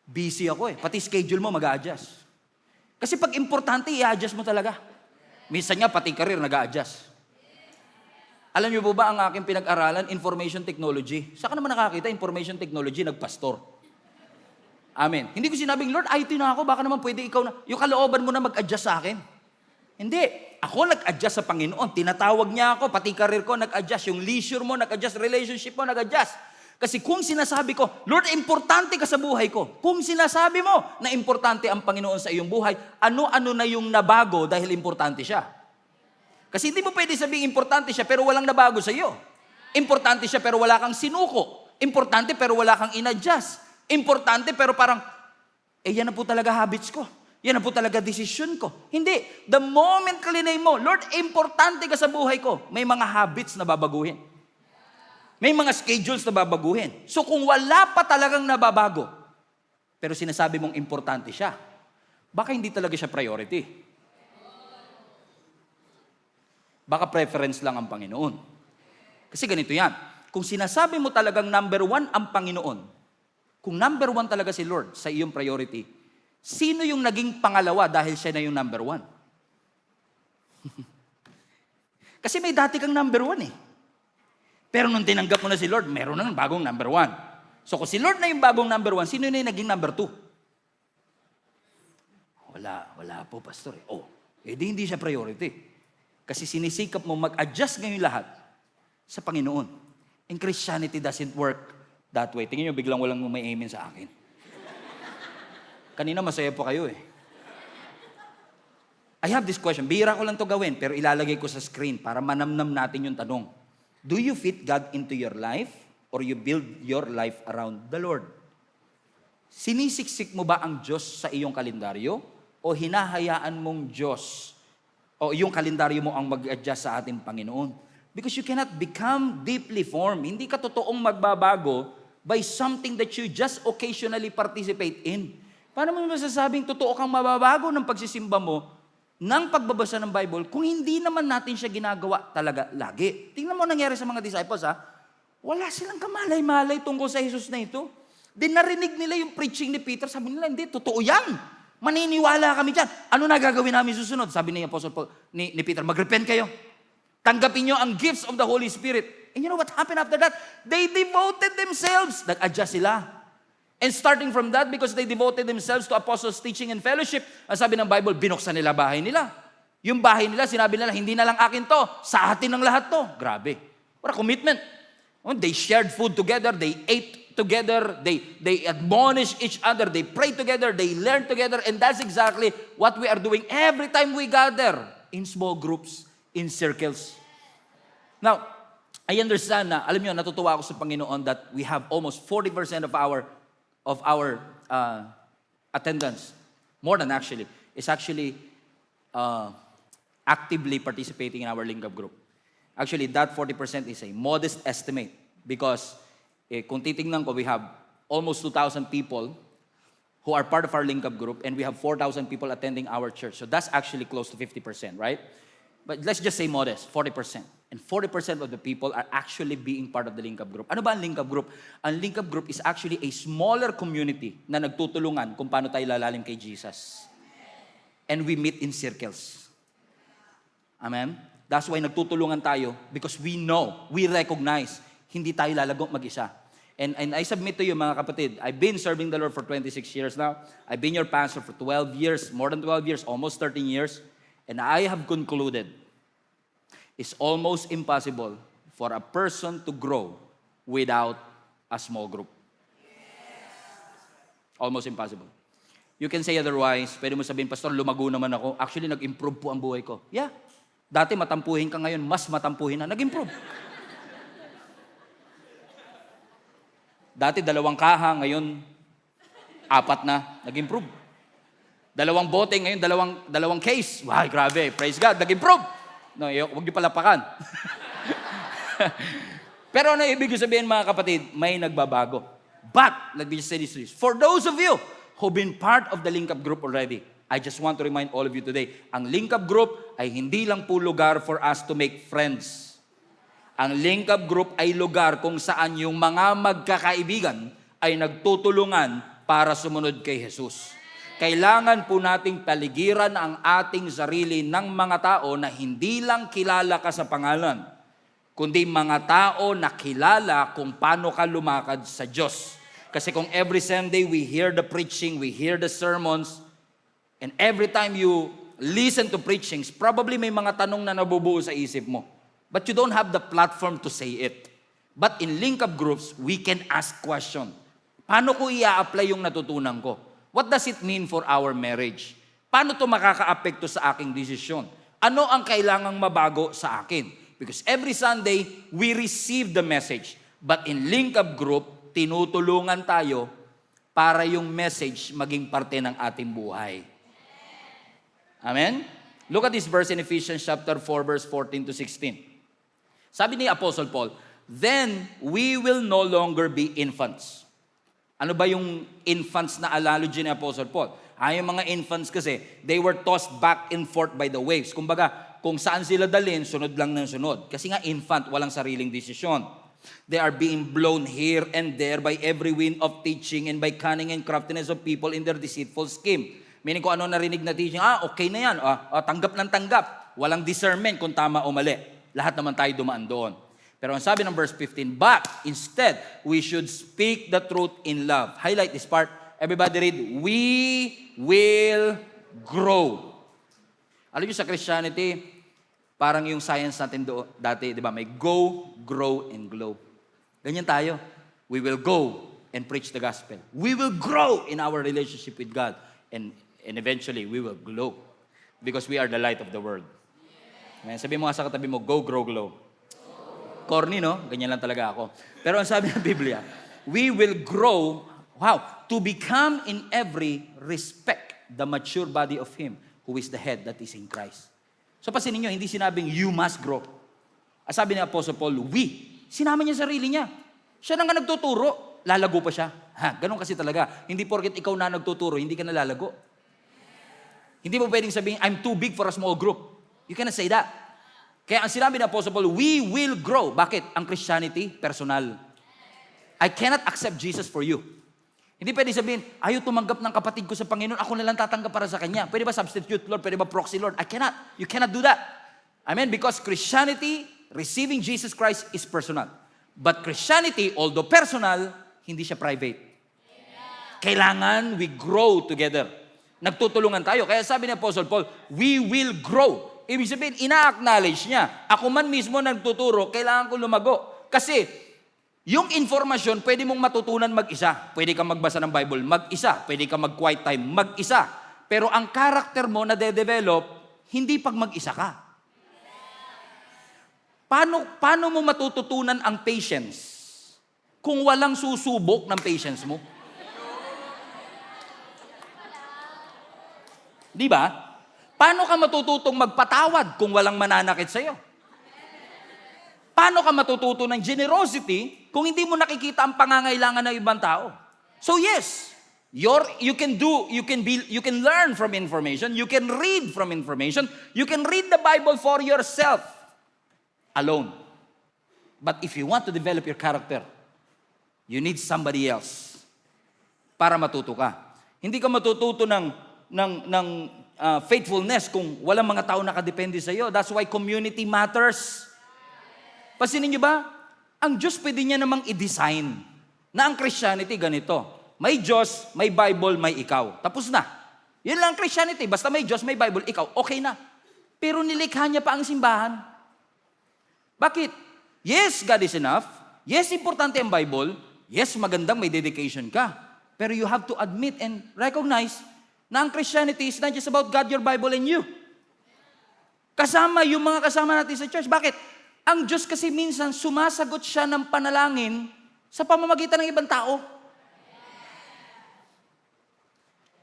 busy ako eh. Pati schedule mo mag-a-adjust. Kasi pag importante, i-adjust mo talaga. Minsan nga, pati career nag-a-adjust. Alam niyo po ba ang aking pinag-aralan? Information technology. Saan ka naman nakakita? Information technology, nagpastor. Amen. Hindi ko sinabing, Lord, IT na ako. Baka naman pwede ikaw na, yung kalooban mo na mag-adjust sa akin. Hindi. Ako nag-adjust sa Panginoon. Tinatawag niya ako, pati career ko nag-adjust. Yung leisure mo nag-adjust, relationship mo nag-adjust. Kasi kung sinasabi ko, Lord, importante ka sa buhay ko. Kung sinasabi mo na importante ang Panginoon sa iyong buhay, ano-ano na yung nabago dahil importante siya. Kasi hindi mo pwede sabihin importante siya pero walang nabago sa iyo. Importante siya pero wala kang sinuko. Importante pero wala kang in-adjust. Importante pero parang, yan na po talaga habits ko. Yan na po talaga desisyon ko. Hindi. The moment kalinay mo, Lord, importante ka sa buhay ko, may mga habits na babaguhin. May mga schedules na babaguhin. So kung wala pa talagang nababago, pero sinasabi mong importante siya, baka hindi talaga siya priority. Baka preference lang ang Panginoon. Kasi ganito yan. Kung sinasabi mo talagang number one ang Panginoon, kung number one talaga si Lord sa iyong priority, sino yung naging pangalawa dahil siya na yung number one? Kasi may dati kang number one eh. Pero nung tinanggap mo na si Lord, meron nang bagong number one. So kung si Lord na yung bagong number one, sino na yung naging number two? Wala po, pastor. Di hindi siya priority. Kasi sinisikap mo mag-adjust ngayon lahat sa Panginoon. And Christianity doesn't work that way. Tingin nyo, biglang walang may amen sa akin. Kanina masaya po kayo eh. I have this question. Bihira ko lang to gawin, pero ilalagay ko sa screen para manamnam natin yung tanong. Do you fit God into your life or you build your life around the Lord? Sinisiksik mo ba ang Diyos sa iyong kalendaryo o hinahayaan mong Diyos o yung kalendaryo mo ang mag-adjust sa ating Panginoon? Because you cannot become deeply formed. Hindi ka totoong magbabago by something that you just occasionally participate in. Paano mo masasabing totoo kang mababago ng pagsisimba mo ng pagbabasa ng Bible kung hindi naman natin siya ginagawa talaga lagi? Tingnan mo nangyari sa mga disciples ha. Wala silang kamalay-malay tungkol sa Jesus na ito. Then narinig nila yung preaching ni Peter. Sabi nila, hindi, totoo yan. Maniniwala kami dyan. Ano na gagawin namin susunod? Sabi ni Apostle Paul, ni Peter, mag-repent kayo. Tanggapin nyo ang gifts of the Holy Spirit. And you know what happened after that? They devoted themselves. Nag-adjust sila. And starting from that, because they devoted themselves to apostles' teaching and fellowship, ang sabi ng Bible, binuksan nila bahay nila. Yung bahay nila, sinabi nila, hindi na lang akin to, sa atin ng lahat to. Grabe. What a commitment. They shared food together, they ate together, they admonished each other, they prayed together, they learned together, and that's exactly what we are doing every time we gather in small groups, in circles. Now, I understand na, alam niyo, natutuwa ako sa Panginoon that we have almost 40% of our attendance, more than actually, is actually actively participating in our Lingap group. Actually, that 40% is a modest estimate because kung titingnan ko, we have almost 2,000 people who are part of our Lingap group and we have 4,000 people attending our church. So that's actually close to 50%, right? But let's just say modest, 40%. And 40% of the people are actually being part of the Lingap group. Ano ba ang Lingap group? Ang Lingap group is actually a smaller community na nagtutulungan kung paano tayo lalalim kay Jesus. And we meet in circles. Amen? That's why nagtutulungan tayo because we know, we recognize, hindi tayo lalago mag-isa. And I submit to you mga kapatid, I've been serving the Lord for 26 years now. I've been your pastor for 12 years, more than 12 years, almost 13 years. And I have concluded, it's almost impossible for a person to grow without a small group. Almost impossible. You can say otherwise. Pwede mo sabihin, Pastor, lumago naman ako. Actually, nag-improve po ang buhay ko. Yeah. Dati matampuhin ka ngayon, mas matampuhin na. Nag-improve. Dati 2 kaha, ngayon 4 na. Nag-improve. 2 bote, ngayon 2 case. Wow, grabe. Praise God, nag-improve. No, huwag niyo palapakan. Pero ano ibig sabihin mga kapatid? May nagbabago. But, let me just say this to you. For those of you who've been part of the Lingap group already, I just want to remind all of you today, ang Lingap group ay hindi lang po lugar for us to make friends. Ang Lingap group ay lugar kung saan yung mga magkakaibigan ay nagtutulungan para sumunod kay Jesus. Kailangan po nating paligiran ang ating sarili ng mga tao na hindi lang kilala ka sa pangalan, kundi mga tao na kilala kung paano ka lumakad sa Diyos. Kasi kung every Sunday we hear the preaching, we hear the sermons, and every time you listen to preachings, probably may mga tanong na nabubuo sa isip mo. But you don't have the platform to say it. But in Lingap groups, we can ask question. Paano ko i-apply yung natutunan ko? What does it mean for our marriage? Paano to makaka-apekto sa aking desisyon? Ano ang kailangang mabago sa akin? Because every Sunday, we receive the message. But in link-up group, tinutulungan tayo para yung message maging parte ng ating buhay. Amen? Look at this verse in Ephesians chapter 4, verse 14 to 16. Sabi ni Apostle Paul, then we will no longer be infants. Ano ba yung infants na analogy ni Apostle Paul? Yung mga infants kasi, they were tossed back and forth by the waves. Kumbaga, kung saan sila dalhin, sunod lang ng sunod. Kasi nga infant, walang sariling desisyon. They are being blown here and there by every wind of teaching and by cunning and craftiness of people in their deceitful scheme. Meaning kung ano narinig na teaching, okay na yan, tanggap ng tanggap. Walang discernment kung tama o mali. Lahat naman tayo dumaan doon. Pero ang sabi ng verse 15, but instead, we should speak the truth in love. Highlight this part. Everybody read, we will grow. Alam niyo sa Christianity, parang yung science natin dati, di ba? May go, grow, and glow. Ganyan tayo. We will go and preach the gospel. We will grow in our relationship with God. And eventually, we will glow. Because we are the light of the world. Amen. Sabi mo nga sa katabi mo, go, grow, glow. Corny, no? Ganyan lang talaga ako. Pero ang sabi ng Biblia, we will grow, to become in every respect the mature body of Him who is the head that is in Christ. So pasinin nyo, hindi sinabing you must grow. Sabi ni Apostle Paul, we. Sinama niya sarili niya. Siya na nga nagtuturo, lalago pa siya. Ganun kasi talaga. Hindi porket ikaw na nagtuturo, hindi ka nalalago. Hindi mo pwedeng sabihin, I'm too big for a small group. You cannot say that. Kaya ang sinabi ng Apostle Paul, we will grow. Bakit? Ang Christianity, personal. I cannot accept Jesus for you. Hindi pwedeng sabihin, ayaw tumanggap ng kapatid ko sa Panginoon, ako na lang tatanggap para sa Kanya. Pwede ba substitute Lord? Pwede ba proxy Lord? I cannot. You cannot do that. Amen? Because Christianity, receiving Jesus Christ is personal. But Christianity, although personal, hindi siya private. Kailangan we grow together. Nagtutulungan tayo. Kaya sabi ni Apostle Paul, we will grow. Ibig sabihin, ina-acknowledge niya. Ako man mismo nagtuturo, kailangan ko lumago. Kasi, yung informasyon, pwede mong matutunan mag-isa. Pwede kang magbasa ng Bible mag-isa. Pwede kang mag-quiet time mag-isa. Pero ang karakter mo na de-develop, hindi pag mag-isa ka. Paano mo matututunan ang patience kung walang susubok ng patience mo? Di ba? Paano ka matututong magpatawad kung walang mananakit sa'yo? Paano ka matututo ng generosity kung hindi mo nakikita ang pangangailangan ng ibang tao? So yes, you can learn from information, you can read from information, you can read the Bible for yourself alone. But if you want to develop your character, you need somebody else para matuto ka. Hindi ka matututo ng faithfulness kung walang mga tao nakadepende sa iyo. That's why community matters. Pasinin niyo ba? Ang Diyos pwede niya namang i-design na ang Christianity ganito. May Diyos, may Bible, may ikaw. Tapos na. Yun lang ang Christianity. Basta may Diyos, may Bible, ikaw, okay na. Pero nilikha niya pa ang simbahan. Bakit? Yes, God is enough. Yes, importante ang Bible. Yes, magandang may dedication ka. Pero you have to admit and recognize na ang Christianity is not just about God, your Bible, and you. Kasama yung mga kasama natin sa church. Bakit? Ang Diyos kasi minsan sumasagot siya ng panalangin sa pamamagitan ng ibang tao.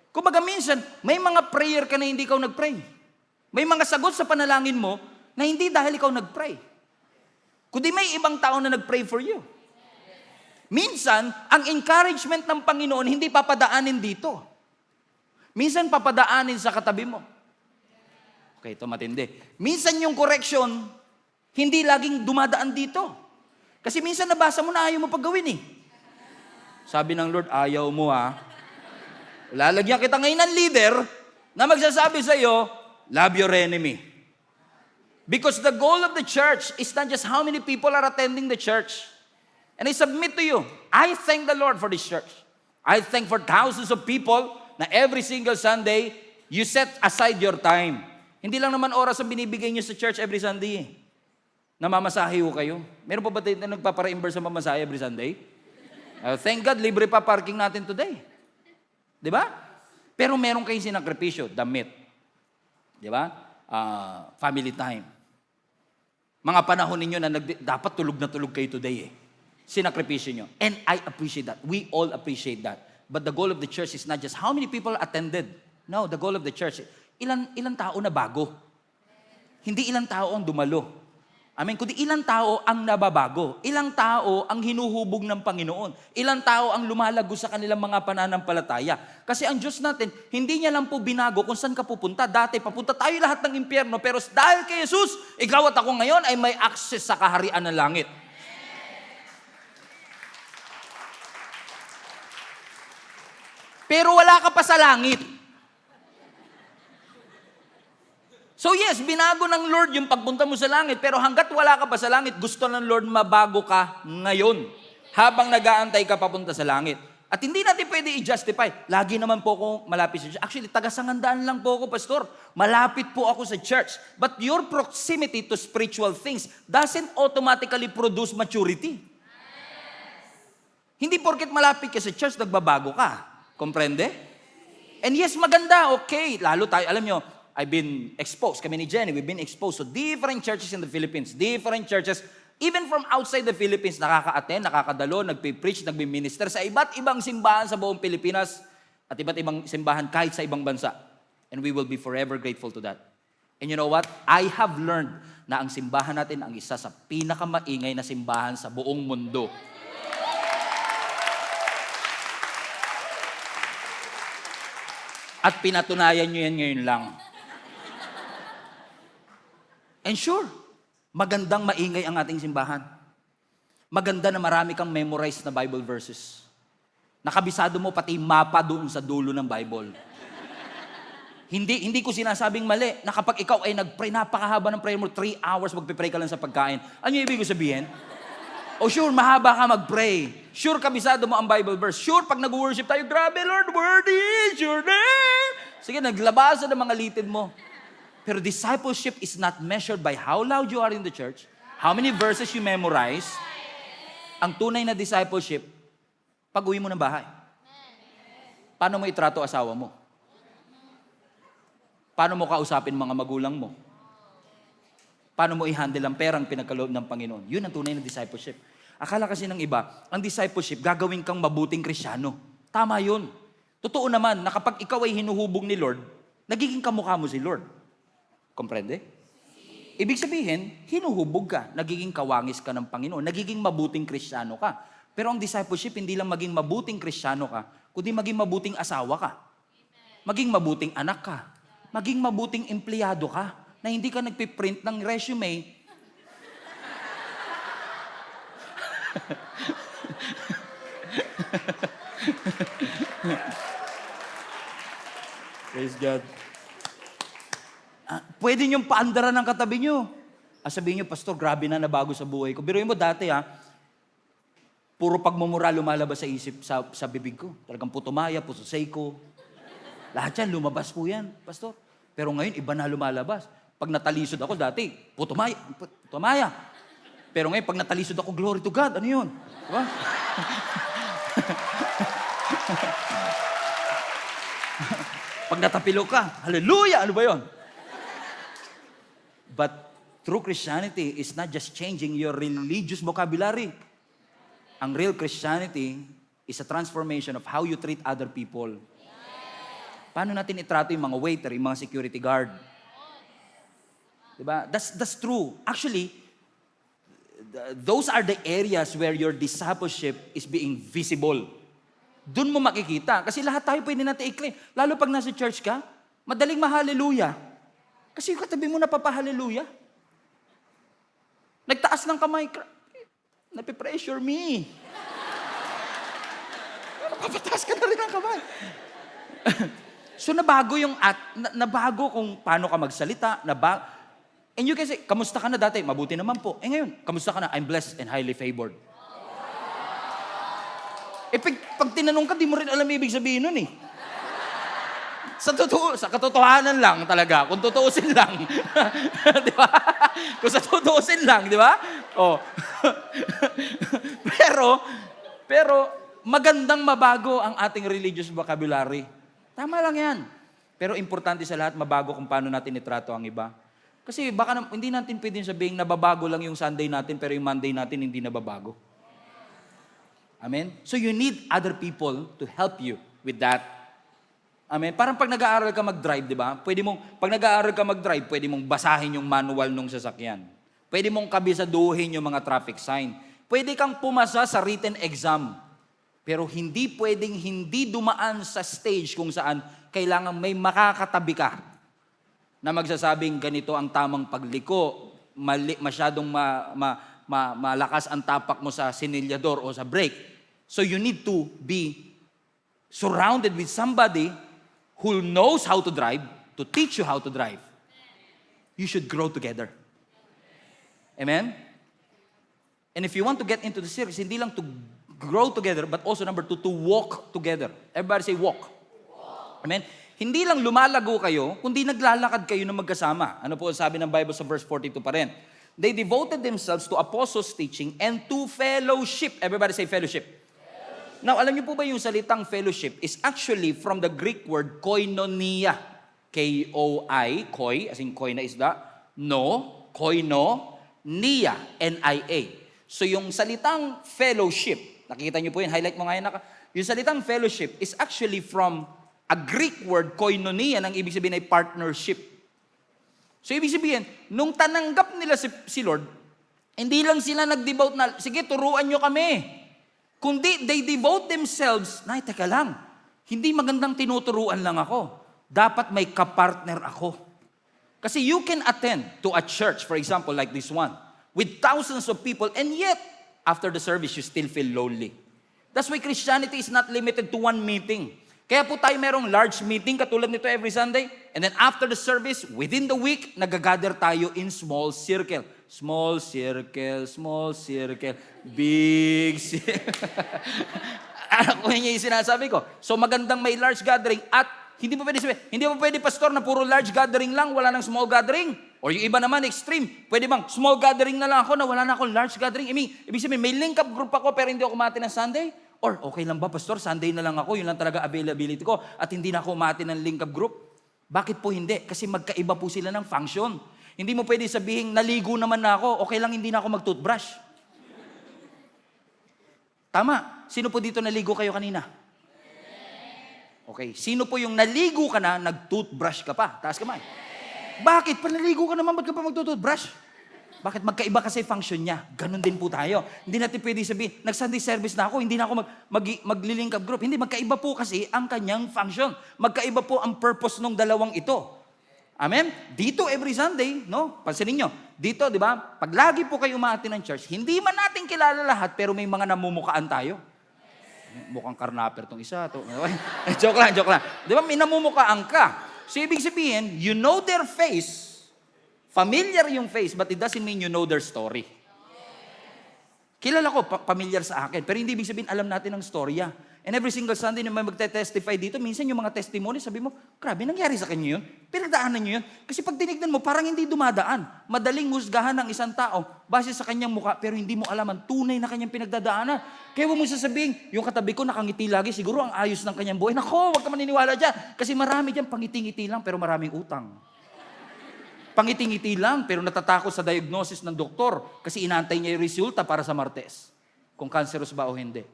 Kumbaga minsan, may mga prayer ka na hindi ikaw nag-pray. May mga sagot sa panalangin mo na hindi dahil ikaw nag-pray. Kundi may ibang tao na nag-pray for you. Minsan, ang encouragement ng Panginoon hindi papadaanin dito. Minsan papadaanin sa katabi mo. Okay, ito matindi. Minsan yung correction, hindi laging dumadaan dito. Kasi minsan nabasa mo na ayaw mo paggawin eh. Sabi ng Lord, ayaw mo ha. Lalagyan kita ngayon ng leader na magsasabi sa iyo, love your enemy. Because the goal of the church is not just how many people are attending the church. And I submit to you, I thank the Lord for this church. I thank for thousands of people na every single Sunday, you set aside your time. Hindi lang naman oras ang binibigay niyo sa church every Sunday eh. Namamasahe ho kayo. Meron pa ba tayo na nagpapa-reimburse sa mamasahe every Sunday? Thank God, libre pa parking natin today. Di ba? Pero meron kayong sinakripisyo, damit. Di ba? Family time. Mga panahon ninyo na dapat tulog na tulog kayo today eh. sinakripisyo nyo. And I appreciate that. We all appreciate that. But the goal of the church is not just how many people attended. No, the goal of the church, ilang tao na bago. Hindi ilang tao ang dumalo. Amen. Kundi ilang tao ang nababago. Ilang tao ang hinuhubog ng Panginoon. Ilang tao ang lumalago sa kanilang mga pananampalataya. Kasi ang Diyos natin, hindi niya lang po binago kung saan ka pupunta. Dati, papunta tayo lahat ng impyerno. Pero dahil kay Jesus, ikaw at ako ngayon ay may access sa kaharian ng langit. Pero wala ka pa sa langit. So yes, binago ng Lord yung pagpunta mo sa langit, pero hanggat wala ka pa sa langit, gusto ng Lord mabago ka ngayon, habang nag-aantay ka papunta sa langit. At hindi natin pwede i-justify. Lagi naman po ako malapit sa church. Actually, taga-Sangandaan lang po ako, Pastor. Malapit po ako sa church. But your proximity to spiritual things doesn't automatically produce maturity. Hindi porket malapit ka sa church, nagbabago ka. Komprende? And yes, maganda, okay. Lalo tayo, alam nyo, I've been exposed, kami ni Jenny, we've been exposed to different churches in the Philippines, different churches, even from outside the Philippines, nakaka-attend, nakakadalo, nagpipreach, nagbi-minister sa iba't ibang simbahan sa buong Pilipinas at iba't ibang simbahan kahit sa ibang bansa. And we will be forever grateful to that. And you know what? I have learned na ang simbahan natin ang isa sa pinakamaingay na simbahan sa buong mundo. At pinatunayan nyo yan ngayon lang. And sure, magandang maingay ang ating simbahan. Maganda na marami kang memorized na Bible verses. Nakabisado mo pati mapa doon sa dulo ng Bible. Hindi ko sinasabing mali na kapag ikaw ay nag-pray, napakahaba ng prayer mo, 3 hours magpipray ka lang sa pagkain. Ano yung ibig ko sabihin? O sure, mahaba ka mag-pray. Sure, kabisado mo ang Bible verse. Sure, pag nag-worship tayo, grabe Lord, worthy is your name. Sige, naglabasan ng mga litid mo. Pero discipleship is not measured by how loud you are in the church, how many verses you memorize. Ang tunay na discipleship, pag-uwi mo ng bahay. Paano mo itrato asawa mo? Paano mo kausapin mga magulang mo? Paano mo i-handle ang perang pinagkaloob ng Panginoon? Yun ang tunay na discipleship. Akala kasi ng iba, ang discipleship, gagawin kang mabuting Kristiyano. Tama yun. Totoo naman na kapag ikaw ay hinuhubog ni Lord, nagiging kamukha mo si Lord. Komprende? Ibig sabihin, hinuhubog ka, nagiging kawangis ka ng Panginoon, nagiging mabuting Kristiyano ka. Pero ang discipleship, hindi lang maging mabuting Kristiyano ka, kundi maging mabuting asawa ka. Maging mabuting anak ka. Maging mabuting empleyado ka, na hindi ka nagpiprint ng resume. Praise God. Pwede niyong paandaran ng katabi niyo. Sabihin niyo, Pastor, grabe na nabago sa buhay ko. Biruin mo dati puro pagmumura lumalabas sa isip, sa bibig ko. Talagang putumaya, pususay ko. Lahat yan, lumabas po yan, Pastor. Pero ngayon, iba na lumalabas. Pag natalisod ako dati, putumaya. Pero ngayon, pag natalisod ako, glory to God. Ano yun? Diba? Pag natapilo ka, hallelujah! Ano ba yun? But true Christianity is not just changing your religious vocabulary. Ang real Christianity is a transformation of how you treat other people. Paano natin itrato yung mga waiter, yung mga security guard? Diba? That's true. Actually, those are the areas where your discipleship is being visible. Doon mo makikita. Kasi lahat tayo pwede natin i-claim. Lalo pag nasa church ka, madaling ma-hallelujah. Kasi yung katabi mo napapa-hallelujah. Nagtaas ng kamay, napipressure me. Napapataas ka na rin ang kamay. So nabago nabago kung paano ka magsalita, and you can say, kamusta ka na dati? Mabuti naman po. Ngayon, kamusta ka na? I'm blessed and highly favored. Pag tinanong ka, di mo rin alam ibig sabihin nun eh. Sa katotohanan lang talaga, kung tutuusin lang. Di ba? Kung sa tutuusin lang, di ba? Oh. pero, magandang mabago ang ating religious vocabulary. Tama lang yan. Pero importante sa lahat, mabago kung paano natin itrato ang iba. Kasi baka hindi natin pwedeng sabihin nababago lang yung Sunday natin, pero yung Monday natin hindi nababago. Amen? So you need other people to help you with that. Amen? Parang pag nag-aaral ka mag-drive, di ba? Pag nag-aaral ka mag-drive, pwede mong basahin yung manual ng sasakyan. Pwede mong kabisaduhin yung mga traffic sign. Pwede kang pumasa sa written exam. Pero hindi pwedeng hindi dumaan sa stage kung saan kailangan may makakatabi ka na magsasabing ganito ang tamang pagliko, masyadong malakas ang tapak mo sa sinilyador o sa brake. So you need to be surrounded with somebody who knows how to drive, to teach you how to drive. You should grow together. Amen? And if you want to get into the series, hindi lang to grow together, but also number 2, to walk together. Everybody say walk. Amen? Hindi lang lumalago kayo, kundi naglalakad kayo na magkasama. Ano po ang sabi ng Bible sa verse 42 pa rin? They devoted themselves to apostles' teaching and to fellowship. Everybody say fellowship. Now, alam niyo po ba yung salitang fellowship is actually from the Greek word koinonia. K-O-I, koi, as in koi na isda. No, koino, nia, N-I-A. So yung salitang fellowship, nakikita niyo po yun, highlight mo nga yun. Yung salitang fellowship is actually from a Greek word, koinonia, nang ibig sabihin ay partnership. So ibig sabihin, nung tananggap nila si Lord, hindi lang sila nag-devote na, sige, turuan nyo kami. Kundi they devote themselves, teka lang, hindi magandang tinuturuan lang ako. Dapat may kapartner ako. Kasi you can attend to a church, for example, like this one, with thousands of people, and yet, after the service, you still feel lonely. That's why Christianity is not limited to one meeting. Kaya po tayo merong large meeting, katulad nito every Sunday, and then after the service, within the week, nagagather tayo in small circle. Small circle, big circle. Anak ko niya yung sinasabi ko. So magandang may large gathering at hindi mo pwede pastor na puro large gathering lang, wala nang small gathering. Or yung iba naman, extreme. Pwede bang small gathering na lang ako na wala na akong large gathering? Ibig sabihin, may link up group ako pero hindi ako umati ng Sunday? Or okay lang ba, pastor, Sunday na lang ako, yun lang talaga availability ko at hindi na ako umati ng link up group? Bakit po hindi? Kasi magkaiba po sila ng function. Hindi mo pwede sabihin, naligo naman na ako, okay lang hindi na ako mag-toothbrush. Tama. Sino po dito naligo kayo kanina? Okay. Sino po yung naligo ka na, nag-toothbrush ka pa? Taas kamay. Bakit? Panaligo ka naman, ba't ka pa mag-toothbrush? Bakit? Magkaiba kasi function niya. Ganon din po tayo. Hindi natin pwede sabihin, nag-Sunday service na ako, hindi na ako mag-link up group. Hindi, magkaiba po kasi ang kanyang function. Magkaiba po ang purpose ng dalawang ito. Amen? Dito every Sunday, no? Pansinin nyo, dito, di ba? Pag lagi po kayo umati ng church, hindi man natin kilala lahat, pero may mga namumukaan tayo. Mukhang karnaper tong isa. Joke lang. Di ba? May namumukaan ka. So, ibig sabihin, you know their face, familiar yung face, but it doesn't mean you know their story. Kilala ko, familiar sa akin, pero hindi ibig sabihin alam natin ang storya. And every single Sunday na may magte-testify dito, minsan yung mga testimony, sabi mo, grabe, nangyari sa kanya yun. Pinagdaanan nyo yun. Kasi pag tinignan mo, parang hindi dumadaan. Madaling husgahan ng isang tao base sa kanyang mukha, pero hindi mo alam ang tunay na kanyang pinagdadaanan. Kaya huwag mo sasabihin, yung katabi ko nakangiti lagi, siguro ang ayos ng kanyang buhay. Nako, huwag ka maniniwala dyan. Kasi marami dyan, pangiti-ngiti lang, pero maraming utang. Pangiti-ngiti lang, pero natatakot sa diagnosis ng doktor kasi inaantay niya yung resulta para sa Martes. Kung cancerous ba o hindi.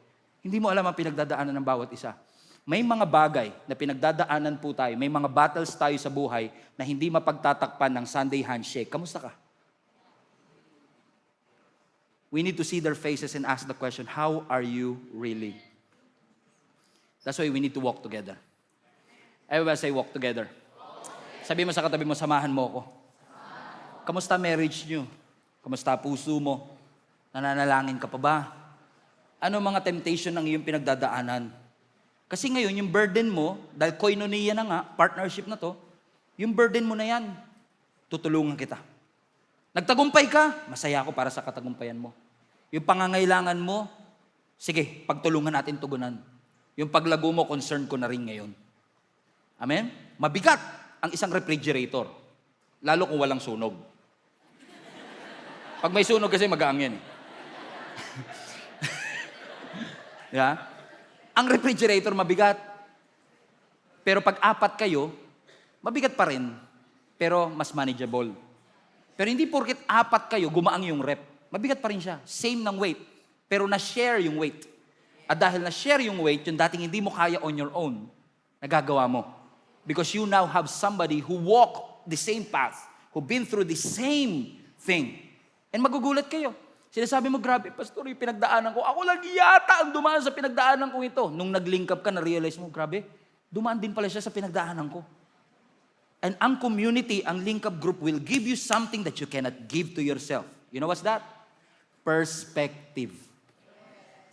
Hindi mo alam ang pinagdadaanan ng bawat isa. May mga bagay na pinagdadaanan po tayo, may mga battles tayo sa buhay na hindi mapagtatakpan ng Sunday handshake. Kamusta ka? We need to see their faces and ask the question, how are you really? That's why we need to walk together. Everybody say walk together. Sabi mo sa katabi mo, samahan mo ako. Kamusta marriage nyo? Kamusta puso mo? Nananalangin ka pa ba? Ano mga temptation ng iyong pinagdadaanan? Kasi ngayon, yung burden mo, dahil koinonia na nga, partnership na to, yung burden mo na yan, tutulungan kita. Nagtagumpay ka, masaya ako para sa katagumpayan mo. Yung pangangailangan mo, sige, pagtulungan natin tugunan. Yung paglago mo, concern ko na rin ngayon. Amen? Mabigat ang isang refrigerator, lalo kung walang sunog. Pag may sunog kasi mag-aang yan. Yeah? Ang refrigerator mabigat. Pero pag apat kayo, mabigat pa rin, pero mas manageable. Pero hindi porket apat kayo, gumaang yung rep. Mabigat pa rin siya. Same ng weight, pero na-share yung weight. At dahil na-share yung weight, yung dating hindi mo kaya on your own, nagagawa mo. Because you now have somebody who walk the same path, who been through the same thing. And magugulat kayo. Sinasabi mo, grabe, pastor, yung pinagdaanan ko, ako lang yata ang dumaan sa pinagdaanan ko ito. Nung nag-link up ka, na-realize mo, grabe, dumaan din pala siya sa pinagdaanan ko. And ang community, ang link-up group will give you something that you cannot give to yourself. You know what's that? Perspective.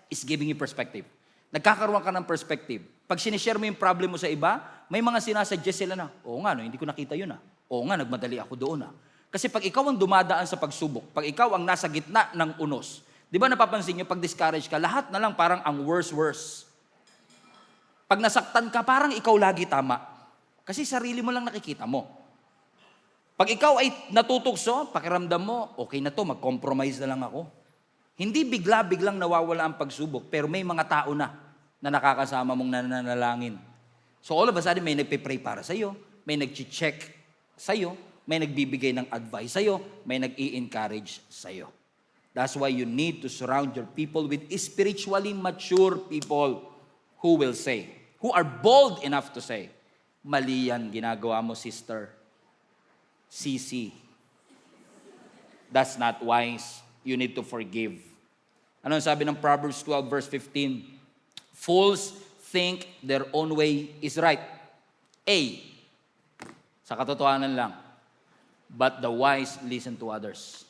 It's giving you perspective. Nagkakaroon ka ng perspective. Pag sinishare mo yung problem mo sa iba, may mga sinasuggest sila na, oo nga, no, hindi ko nakita yun. Oo nga, nagmadali ako doon. Kasi pag ikaw ang dumadaan sa pagsubok, pag ikaw ang nasa gitna ng unos, di ba napapansin nyo, pag discourage ka, lahat na lang parang ang worse. Pag nasaktan ka, parang ikaw lagi tama. Kasi sarili mo lang nakikita mo. Pag ikaw ay natutugso, pakiramdam mo, okay na to, mag-compromise na lang ako. Hindi bigla-biglang nawawala ang pagsubok, pero may mga tao na nakakasama mong nananalangin. So all of a sudden, may nagpe-pray para sa'yo, may nag-check sa'yo, may nagbibigay ng advice sa'yo, may nag-i-encourage sa'yo. That's why you need to surround your people with spiritually mature people who will say, who are bold enough to say, mali yan ginagawa mo, sister. CC. That's not wise. You need to forgive. Ano ang sabi ng Proverbs 12 verse 15? Fools think their own way is right. A. Sa katotohanan lang. But the wise listen to others.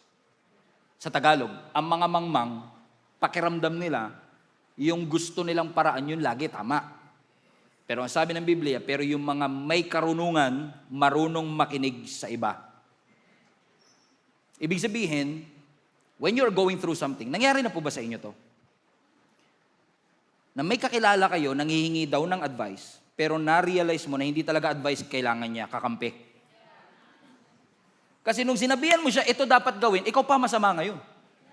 Sa Tagalog, ang mga mangmang, pakiramdam nila, yung gusto nilang paraan yun lagi tama. Pero ang sabi ng Biblia, pero yung mga may karunungan, marunong makinig sa iba. Ibig sabihin, when you're going through something, nangyari na po ba sa inyo to? Na may kakilala kayo, nanghihingi daw ng advice, pero na-realize mo na hindi talaga advice kailangan niya, kakampi. Kasi nung sinabihan mo siya, ito dapat gawin, ikaw pa masama ngayon.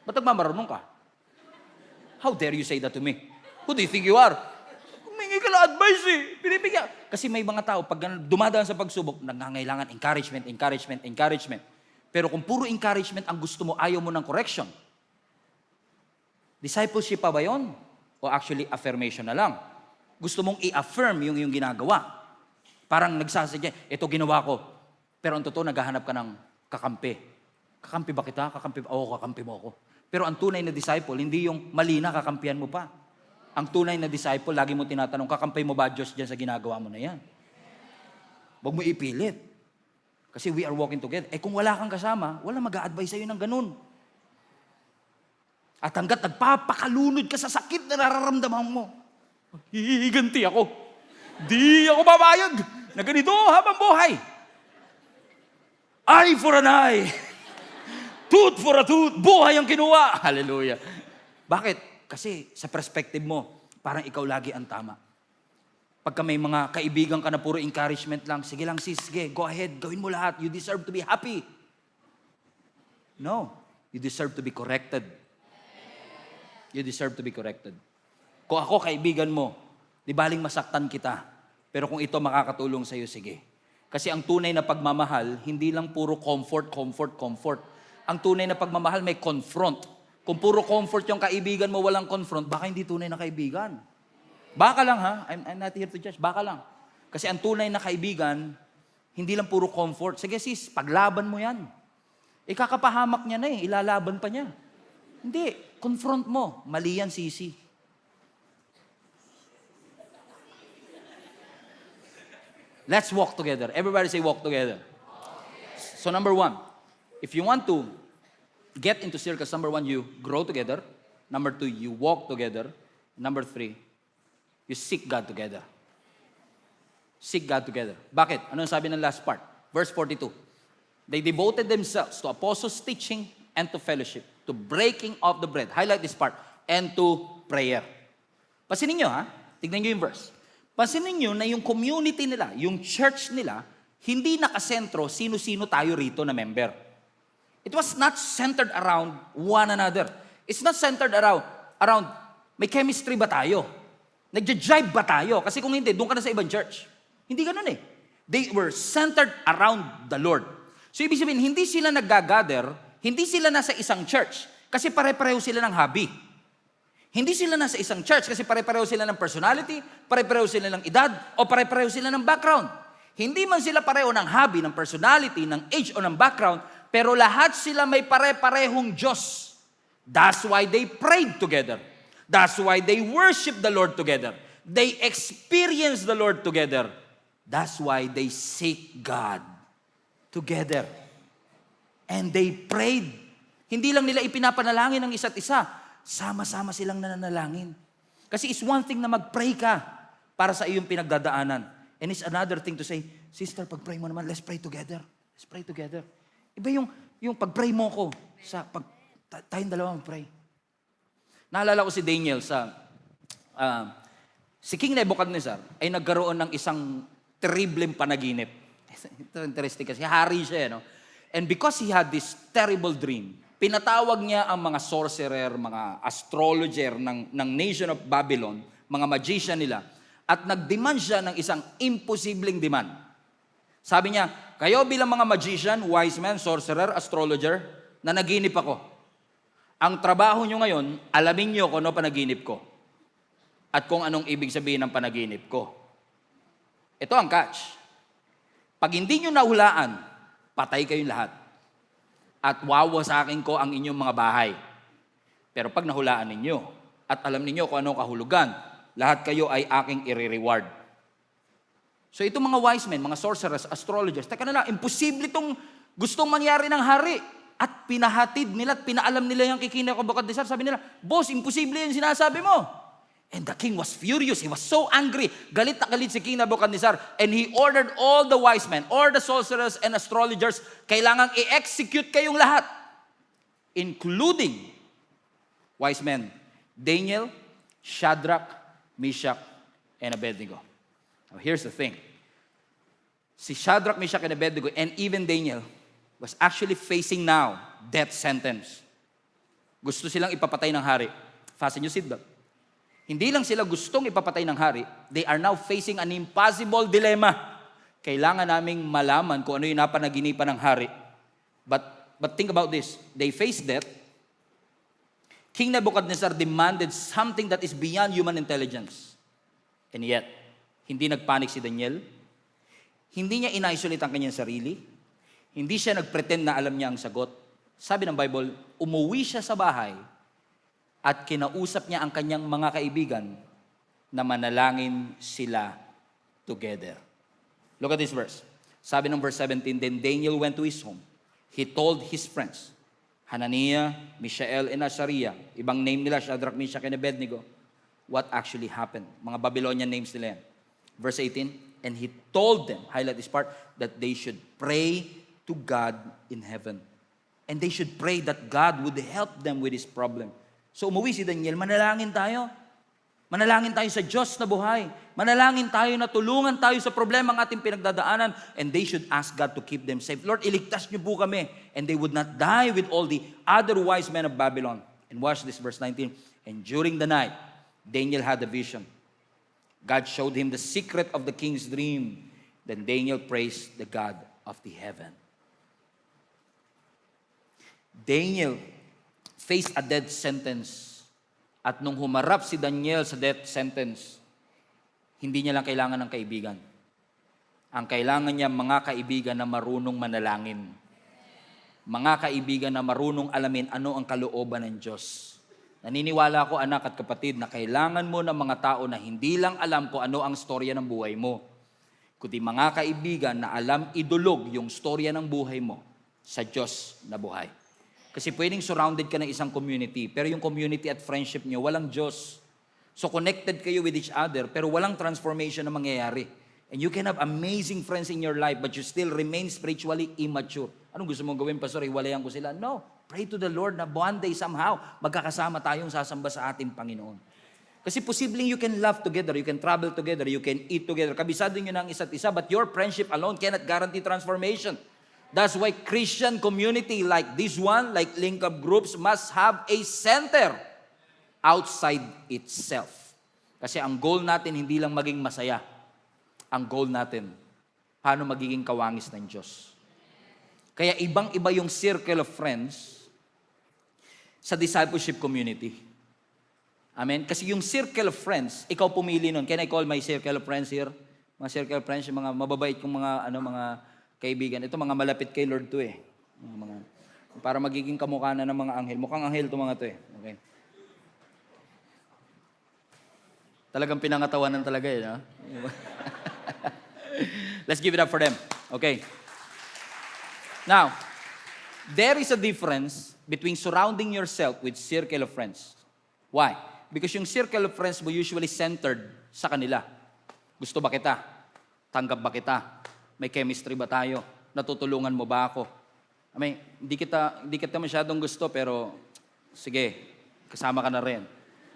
Ba't nagmamarunong ka? How dare you say that to me? Who do you think you are? Humingi ka na advice pinipigyan. Kasi may mga tao, pag dumadaan sa pagsubok, nangangailangan encouragement. Pero kung puro encouragement ang gusto mo, ayaw mo ng correction. Discipleship pa ba yun? O actually, affirmation na lang? Gusto mong i-affirm yung ginagawa. Parang nagsasadya, ito ginawa ko. Pero ang totoo, naghahanap ka ng kakampi. Kakampi ba kita? Oo, kakampi mo ako. Pero ang tunay na disciple, hindi yung mali na kakampihan mo pa. Ang tunay na disciple, lagi mo tinatanong, kakampi mo ba Diyos dyan sa ginagawa mo na yan? Huwag mo ipilit. Kasi we are walking together. Kung wala kang kasama, wala mag-a-advise sa'yo ng ganun. At hanggat nagpapakalunod ka sa sakit na nararamdaman mo, hihiganti ako. Di ako babayag na ganito habang buhay. Eye for an eye. Tooth for a tooth. Buhay ang kinuha. Hallelujah. Bakit? Kasi sa perspective mo, parang ikaw lagi ang tama. Pagka may mga kaibigan ka na puro encouragement lang, sige lang sis, sige, go ahead, gawin mo lahat. You deserve to be happy. No, you deserve to be corrected. You deserve to be corrected. Kung ako kaibigan mo, di baling masaktan kita, pero kung ito makakatulong sa'yo, sige. Kasi ang tunay na pagmamahal, hindi lang puro comfort. Ang tunay na pagmamahal may confront. Kung puro comfort yung kaibigan mo, walang confront, baka hindi tunay na kaibigan. Baka lang ha, I'm not here to judge, baka lang. Kasi ang tunay na kaibigan, hindi lang puro comfort. Sige sis, paglaban mo yan. Ikakapahamak niya na ilalaban pa niya. Hindi, confront mo, mali yan sisi. Let's walk together. Everybody say walk together. So number 1, if you want to get into circles, number 1, you grow together. Number 2, you walk together. Number 3, you seek God together. Seek God together. Bakit? Ano sabi ng last part? Verse 42. They devoted themselves to apostles' teaching and to fellowship, to breaking of the bread. Highlight this part. And to prayer. Pansinin nyo ha? Tignan nyo yung verse. Pansinin nyo na yung community nila, yung church nila, hindi nakasentro sino-sino tayo rito na member. It was not centered around one another. It's not centered around may chemistry ba tayo? Nagja-jive ba tayo? Kasi kung hindi, doon ka na sa ibang church. Hindi ganun They were centered around the Lord. So ibig sabihin, hindi sila nag-gather, hindi sila nasa isang church. Kasi pare-pareho sila ng hobby. Hindi sila nasa isang church kasi pare-pareho sila ng personality, pare-pareho sila ng edad, o pare-pareho sila ng background. Hindi man sila pareho ng hobby, ng personality, ng age, o ng background, pero lahat sila may pare-parehong Diyos. That's why they prayed together. That's why they worship the Lord together. They experience the Lord together. That's why they seek God together. And they prayed. Hindi lang nila ipinapanalangin ng isa't isa. Sama-sama silang nananalangin. Kasi it's one thing na mag-pray ka para sa iyong pinagdadaanan. And it's another thing to say, sister, pag-pray mo naman, let's pray together. Let's pray together. Iba yung pag-pray mo ko sa tayong dalawa mag-pray. Naalala ko si Daniel si King Nebuchadnezzar ay nagkaroon ng isang terribleng panaginip. Ito interesting kasi hari siya, no? And because he had this terrible dream, pinatawag niya ang mga sorcerer, mga astrologer ng nation of Babylon, mga magician nila, at nag-demand siya ng isang imposibleng demand. Sabi niya, kayo bilang mga magician, wise men, sorcerer, astrologer, nanaginip ako. Ang trabaho nyo ngayon, alamin nyo kung ano panaginip ko at kung anong ibig sabihin ng panaginip ko. Ito ang catch. Pag hindi nyo nahulaan, patay kayong lahat. At wawasakin ko ang inyong mga bahay. Pero pag nahulaan ninyo at alam ninyo kung anong kahulugan, lahat kayo ay aking i-reward. So itong mga wise men, mga sorcerers, astrologers, teka na lang, imposible itong gustong mangyari ng hari. At pinahatid nila at pinaalam nila yung kay King Nebuchadnezzar. Sabi nila, boss, imposible yung sinasabi mo. And the king was furious. He was so angry. Galit na galit si King Nebuchadnezzar. And he ordered all the wise men, all the sorcerers and astrologers, kailangang i-execute kayong lahat. Including wise men, Daniel, Shadrach, Meshach, and Abednego. Now here's the thing. Si Shadrach, Meshach, and Abednego, and even Daniel, was actually facing now death sentence. Gusto silang ipapatay ng hari. Fasten your seatbelt. Hindi lang sila gustong ipapatay ng hari, they are now facing an impossible dilemma. Kailangan naming malaman kung ano yung napanaginipan ng hari. But think about this. They faced death. King Nebuchadnezzar demanded something that is beyond human intelligence. And yet, hindi nagpanik si Daniel. Hindi niya in-isolate ang kanyang sarili. Hindi siya nagpretend na alam niya ang sagot. Sabi ng Bible, umuwi siya sa bahay at kinausap niya ang kanyang mga kaibigan na manalangin sila together. Look at this verse. Sabi ng verse 17, then Daniel went to his home. He told his friends, Hananiah, Mishael, and Azariah, ibang name nila, Shadrach, Meshach, and Abednego, what actually happened. Mga Babylonian names nila yan. Verse 18, and he told them, highlight this part, that they should pray to God in heaven. And they should pray that God would help them with this problem. So umuwi si Daniel, manalangin tayo. Manalangin tayo sa Diyos na buhay. Manalangin tayo na tulungan tayo sa problema ng ating pinagdadaanan. And they should ask God to keep them safe. Lord, iligtas niyo po kami. And they would not die with all the other wise men of Babylon. And watch this, verse 19. And during the night, Daniel had a vision. God showed him the secret of the king's dream. Then Daniel praised the God of the heaven. Daniel faced a death sentence. At nung humarap si Daniel sa death sentence, hindi niya lang kailangan ng kaibigan. Ang kailangan niya mga kaibigan na marunong manalangin. Mga kaibigan na marunong alamin ano ang kalooban ng Diyos. Naniniwala ako, anak at kapatid, na kailangan mo ng mga tao na hindi lang alam kung ano ang storya ng buhay mo, kundi mga kaibigan na alam idulog yung storya ng buhay mo sa Diyos na buhay. Kasi pwedeng surrounded ka ng isang community, pero yung community at friendship nyo, walang Diyos. So connected kayo with each other, pero walang transformation na mangyayari. And you can have amazing friends in your life, but you still remain spiritually immature. Anong gusto mong gawin, Pastor? Hiwalayan ko sila? No. Pray to the Lord na one day somehow, magkakasama tayong sasamba sa ating Panginoon. Kasi posibleng you can laugh together, you can travel together, you can eat together. Kabisado nyo ng isa't isa, but your friendship alone cannot guarantee transformation. That's why Christian community like this one, like link up groups, must have a center outside itself. Kasi ang goal natin hindi lang maging masaya. Ang goal natin, paano magiging kawangis ng Diyos. Kaya ibang-iba yung circle of friends sa discipleship community. Amen? Kasi yung circle of friends, ikaw pumili nun. Can I call my circle of friends here? Mga circle of friends, yung mga mababait kong mga kaibigan. Ito, mga malapit kay Lord to eh. Para magiging kamukha na ng mga anghel. Mukhang anghel to mga to eh. Okay. Talagang pinangatawanan talaga eh. No? Let's give it up for them. Okay. Now, there is a difference between surrounding yourself with circle of friends. Why? Because yung circle of friends mo usually centered sa kanila. Gusto ba kita? Tanggap ba kita? May chemistry ba tayo? Natutulungan mo ba ako? I mean, hindi kita masyadong gusto pero sige, kasama ka na rin.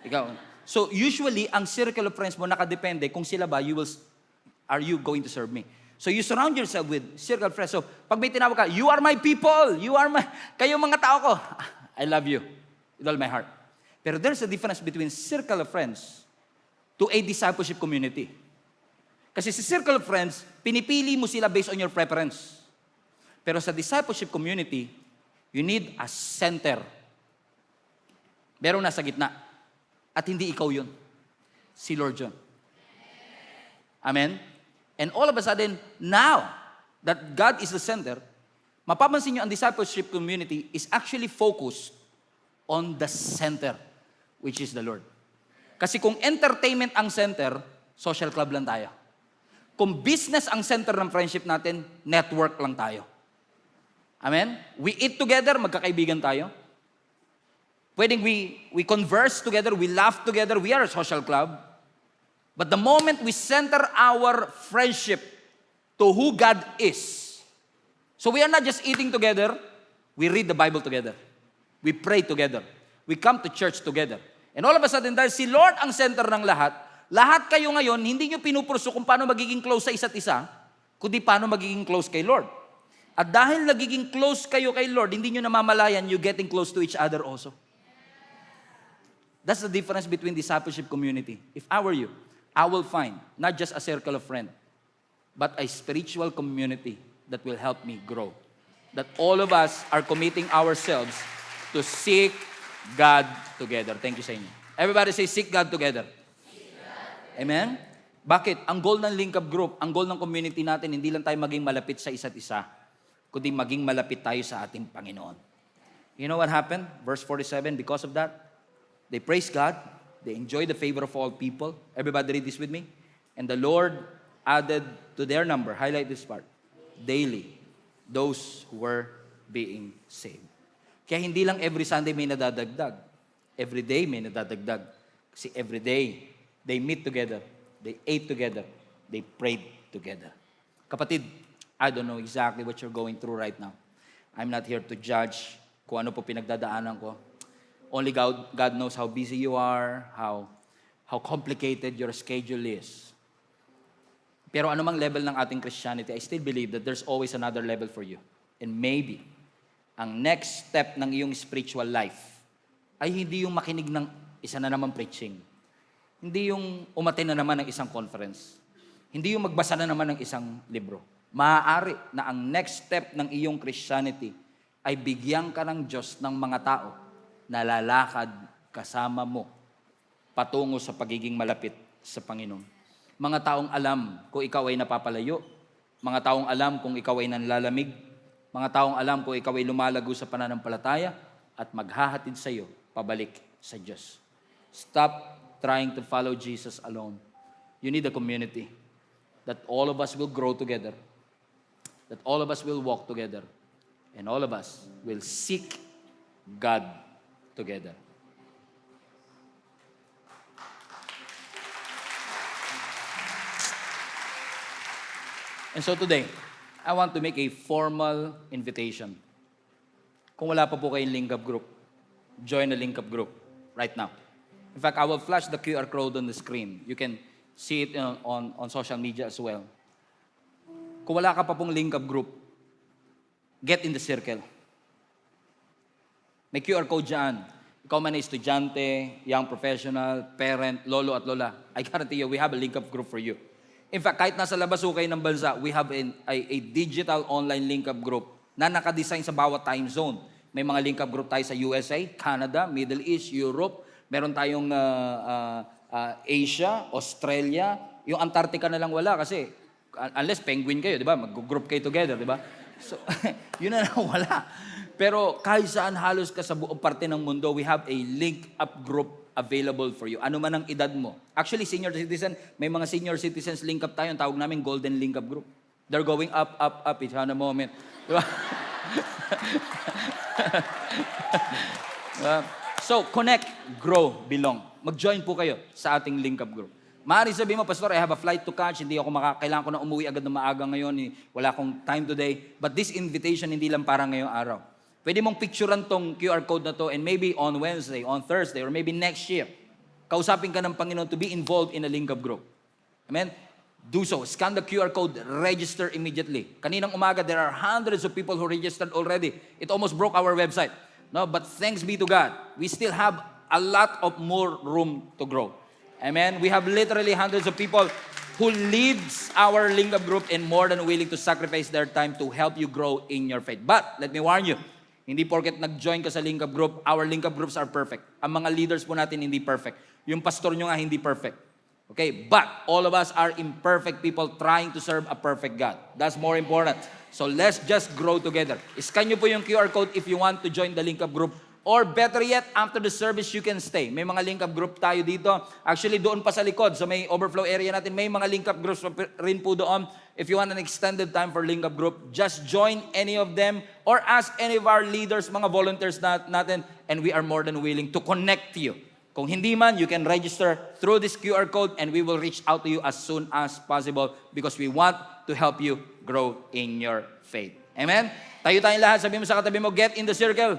Ikaw. So usually, ang circle of friends mo nakadepende kung sila ba are you going to serve me? So you surround yourself with circle of friends. So pag may tinawag ka, you are my people. Kayo mga tao ko. I love you with all my heart. Pero there's a difference between circle of friends to a discipleship community. Kasi sa circle of friends, pinipili mo sila based on your preference. Pero sa discipleship community, you need a center. Merong nasa gitna. At hindi ikaw yun. Si Lord yun. Amen? And all of a sudden, now that God is the center, mapapansin nyo ang discipleship community is actually focused on the center, which is the Lord. Kasi kung entertainment ang center, social club lang tayo. Kung business ang center ng friendship natin, network lang tayo. Amen? We eat together, magkakaibigan tayo. Pwedeng we converse together, we laugh together, we are a social club. But the moment we center our friendship to who God is, so we are not just eating together, we read the Bible together. We pray together. We come to church together. And all of a sudden, dahil si Lord ang center ng lahat kayo ngayon, hindi nyo pinupurso kung paano magiging close sa isa't isa, kundi paano magiging close kay Lord. At dahil nagiging close kayo kay Lord, hindi nyo namamalayan you getting close to each other also. That's the difference between discipleship community. If I were you, I will find not just a circle of friends, but a spiritual community that will help me grow. That all of us are committing ourselves to seek God together. Thank you sa inyo. Everybody say, seek God together. Amen? Bakit? Ang goal ng Link Up Group, ang goal ng community natin, hindi lang tayo maging malapit sa isa't isa, kundi maging malapit tayo sa ating Panginoon. You know what happened? Verse 47, because of that, they praised God, they enjoyed the favor of all people. Everybody read this with me. And the Lord added to their number, highlight this part, daily, those who were being saved. Kaya hindi lang every Sunday may nadadagdag. Every day may nadadagdag. Kasi every day, they meet together, they ate together, they prayed together. Kapatid, I don't know exactly what you're going through right now. I'm not here to judge kung ano po pinagdadaanan ko. Only God knows how busy you are, how complicated your schedule is. Pero anumang level ng ating Christianity, I still believe that there's always another level for you. And maybe, ang next step ng iyong spiritual life ay hindi yung makinig ng isa na naman preaching. Hindi yung umattend na naman ng isang conference. Hindi yung magbasa na naman ng isang libro. Maaari na ang next step ng iyong Christianity ay bigyan ka ng Diyos ng mga tao na lalakad kasama mo patungo sa pagiging malapit sa Panginoon. Mga taong alam kung ikaw ay napapalayo. Mga taong alam kung ikaw ay nanlalamig. Mga taong alam kung ikaw ay lumalago sa pananampalataya at maghahatid sa iyo pabalik sa Diyos. Stop trying to follow Jesus alone. You need a community that all of us will grow together, that all of us will walk together, and all of us will seek God together. And so today, I want to make a formal invitation. Kung wala pa po kayong Link Up Group, join the Link Up Group right now. In fact, I will flash the QR code on the screen. You can see it on social media as well. Kung wala ka pa pong Link Up Group, get in the circle. May QR code dyan. Ikaw man ay estudyante, young professional, parent, lolo at lola. I guarantee you, we have a Link Up Group for you. In fact, kahit nasa labas ho kayo ng bansa, we have a digital online Link Up Group na nakadesign sa bawat time zone. May mga Link Up Group tayo sa USA, Canada, Middle East, Europe. Meron tayong Asia, Australia, yung Antarctica na lang wala kasi unless penguin kayo, di ba? Mag-group kayo together, di ba? So, yun na lang wala. Pero kahit saan halos ka sa buong parte ng mundo, we have a link-up group available for you. Ano man ang edad mo. Actually, senior citizen, may mga senior citizens link-up tayo. Ang tawag namin Golden Link-up Group. They're going up, up, up. It's on a moment. Di ba? So, connect, grow, belong. Mag-join po kayo sa ating link-up group. Maaari sabihin mo, Pastor, I have a flight to catch. Hindi ako kailangan ko na umuwi agad na maaga ngayon. Wala akong time today. But this invitation, hindi lang para ngayong araw. Pwede mong picturean tong QR code na to and maybe on Wednesday, on Thursday, or maybe next year, kausapin ka ng Panginoon to be involved in a link-up group. Amen? Do so. Scan the QR code. Register immediately. Kaninang umaga, there are hundreds of people who registered already. It almost broke our website. No, but thanks be to God, we still have a lot of more room to grow. Amen? We have literally hundreds of people who leads our link-up group and more than willing to sacrifice their time to help you grow in your faith. But, let me warn you, hindi porket nag-join ka sa link-up group, our link-up groups are perfect. Ang mga leaders po natin hindi perfect. Yung pastor nyo nga hindi perfect. Okay? But, all of us are imperfect people trying to serve a perfect God. That's more important. So, let's just grow together. Scan nyo po yung QR code if you want to join the link-up group. Or better yet, after the service, you can stay. May mga link-up group tayo dito. Actually, doon pa sa likod, sa may overflow area natin, may mga link-up groups rin po doon. If you want an extended time for link-up group, just join any of them or ask any of our leaders, mga volunteers natin, and we are more than willing to connect you. Kung hindi man, you can register through this QR code and we will reach out to you as soon as possible because we want to help you grow in your faith. Amen? Tayo tayong lahat. Sabi mo sa katabi mo, get in the circle.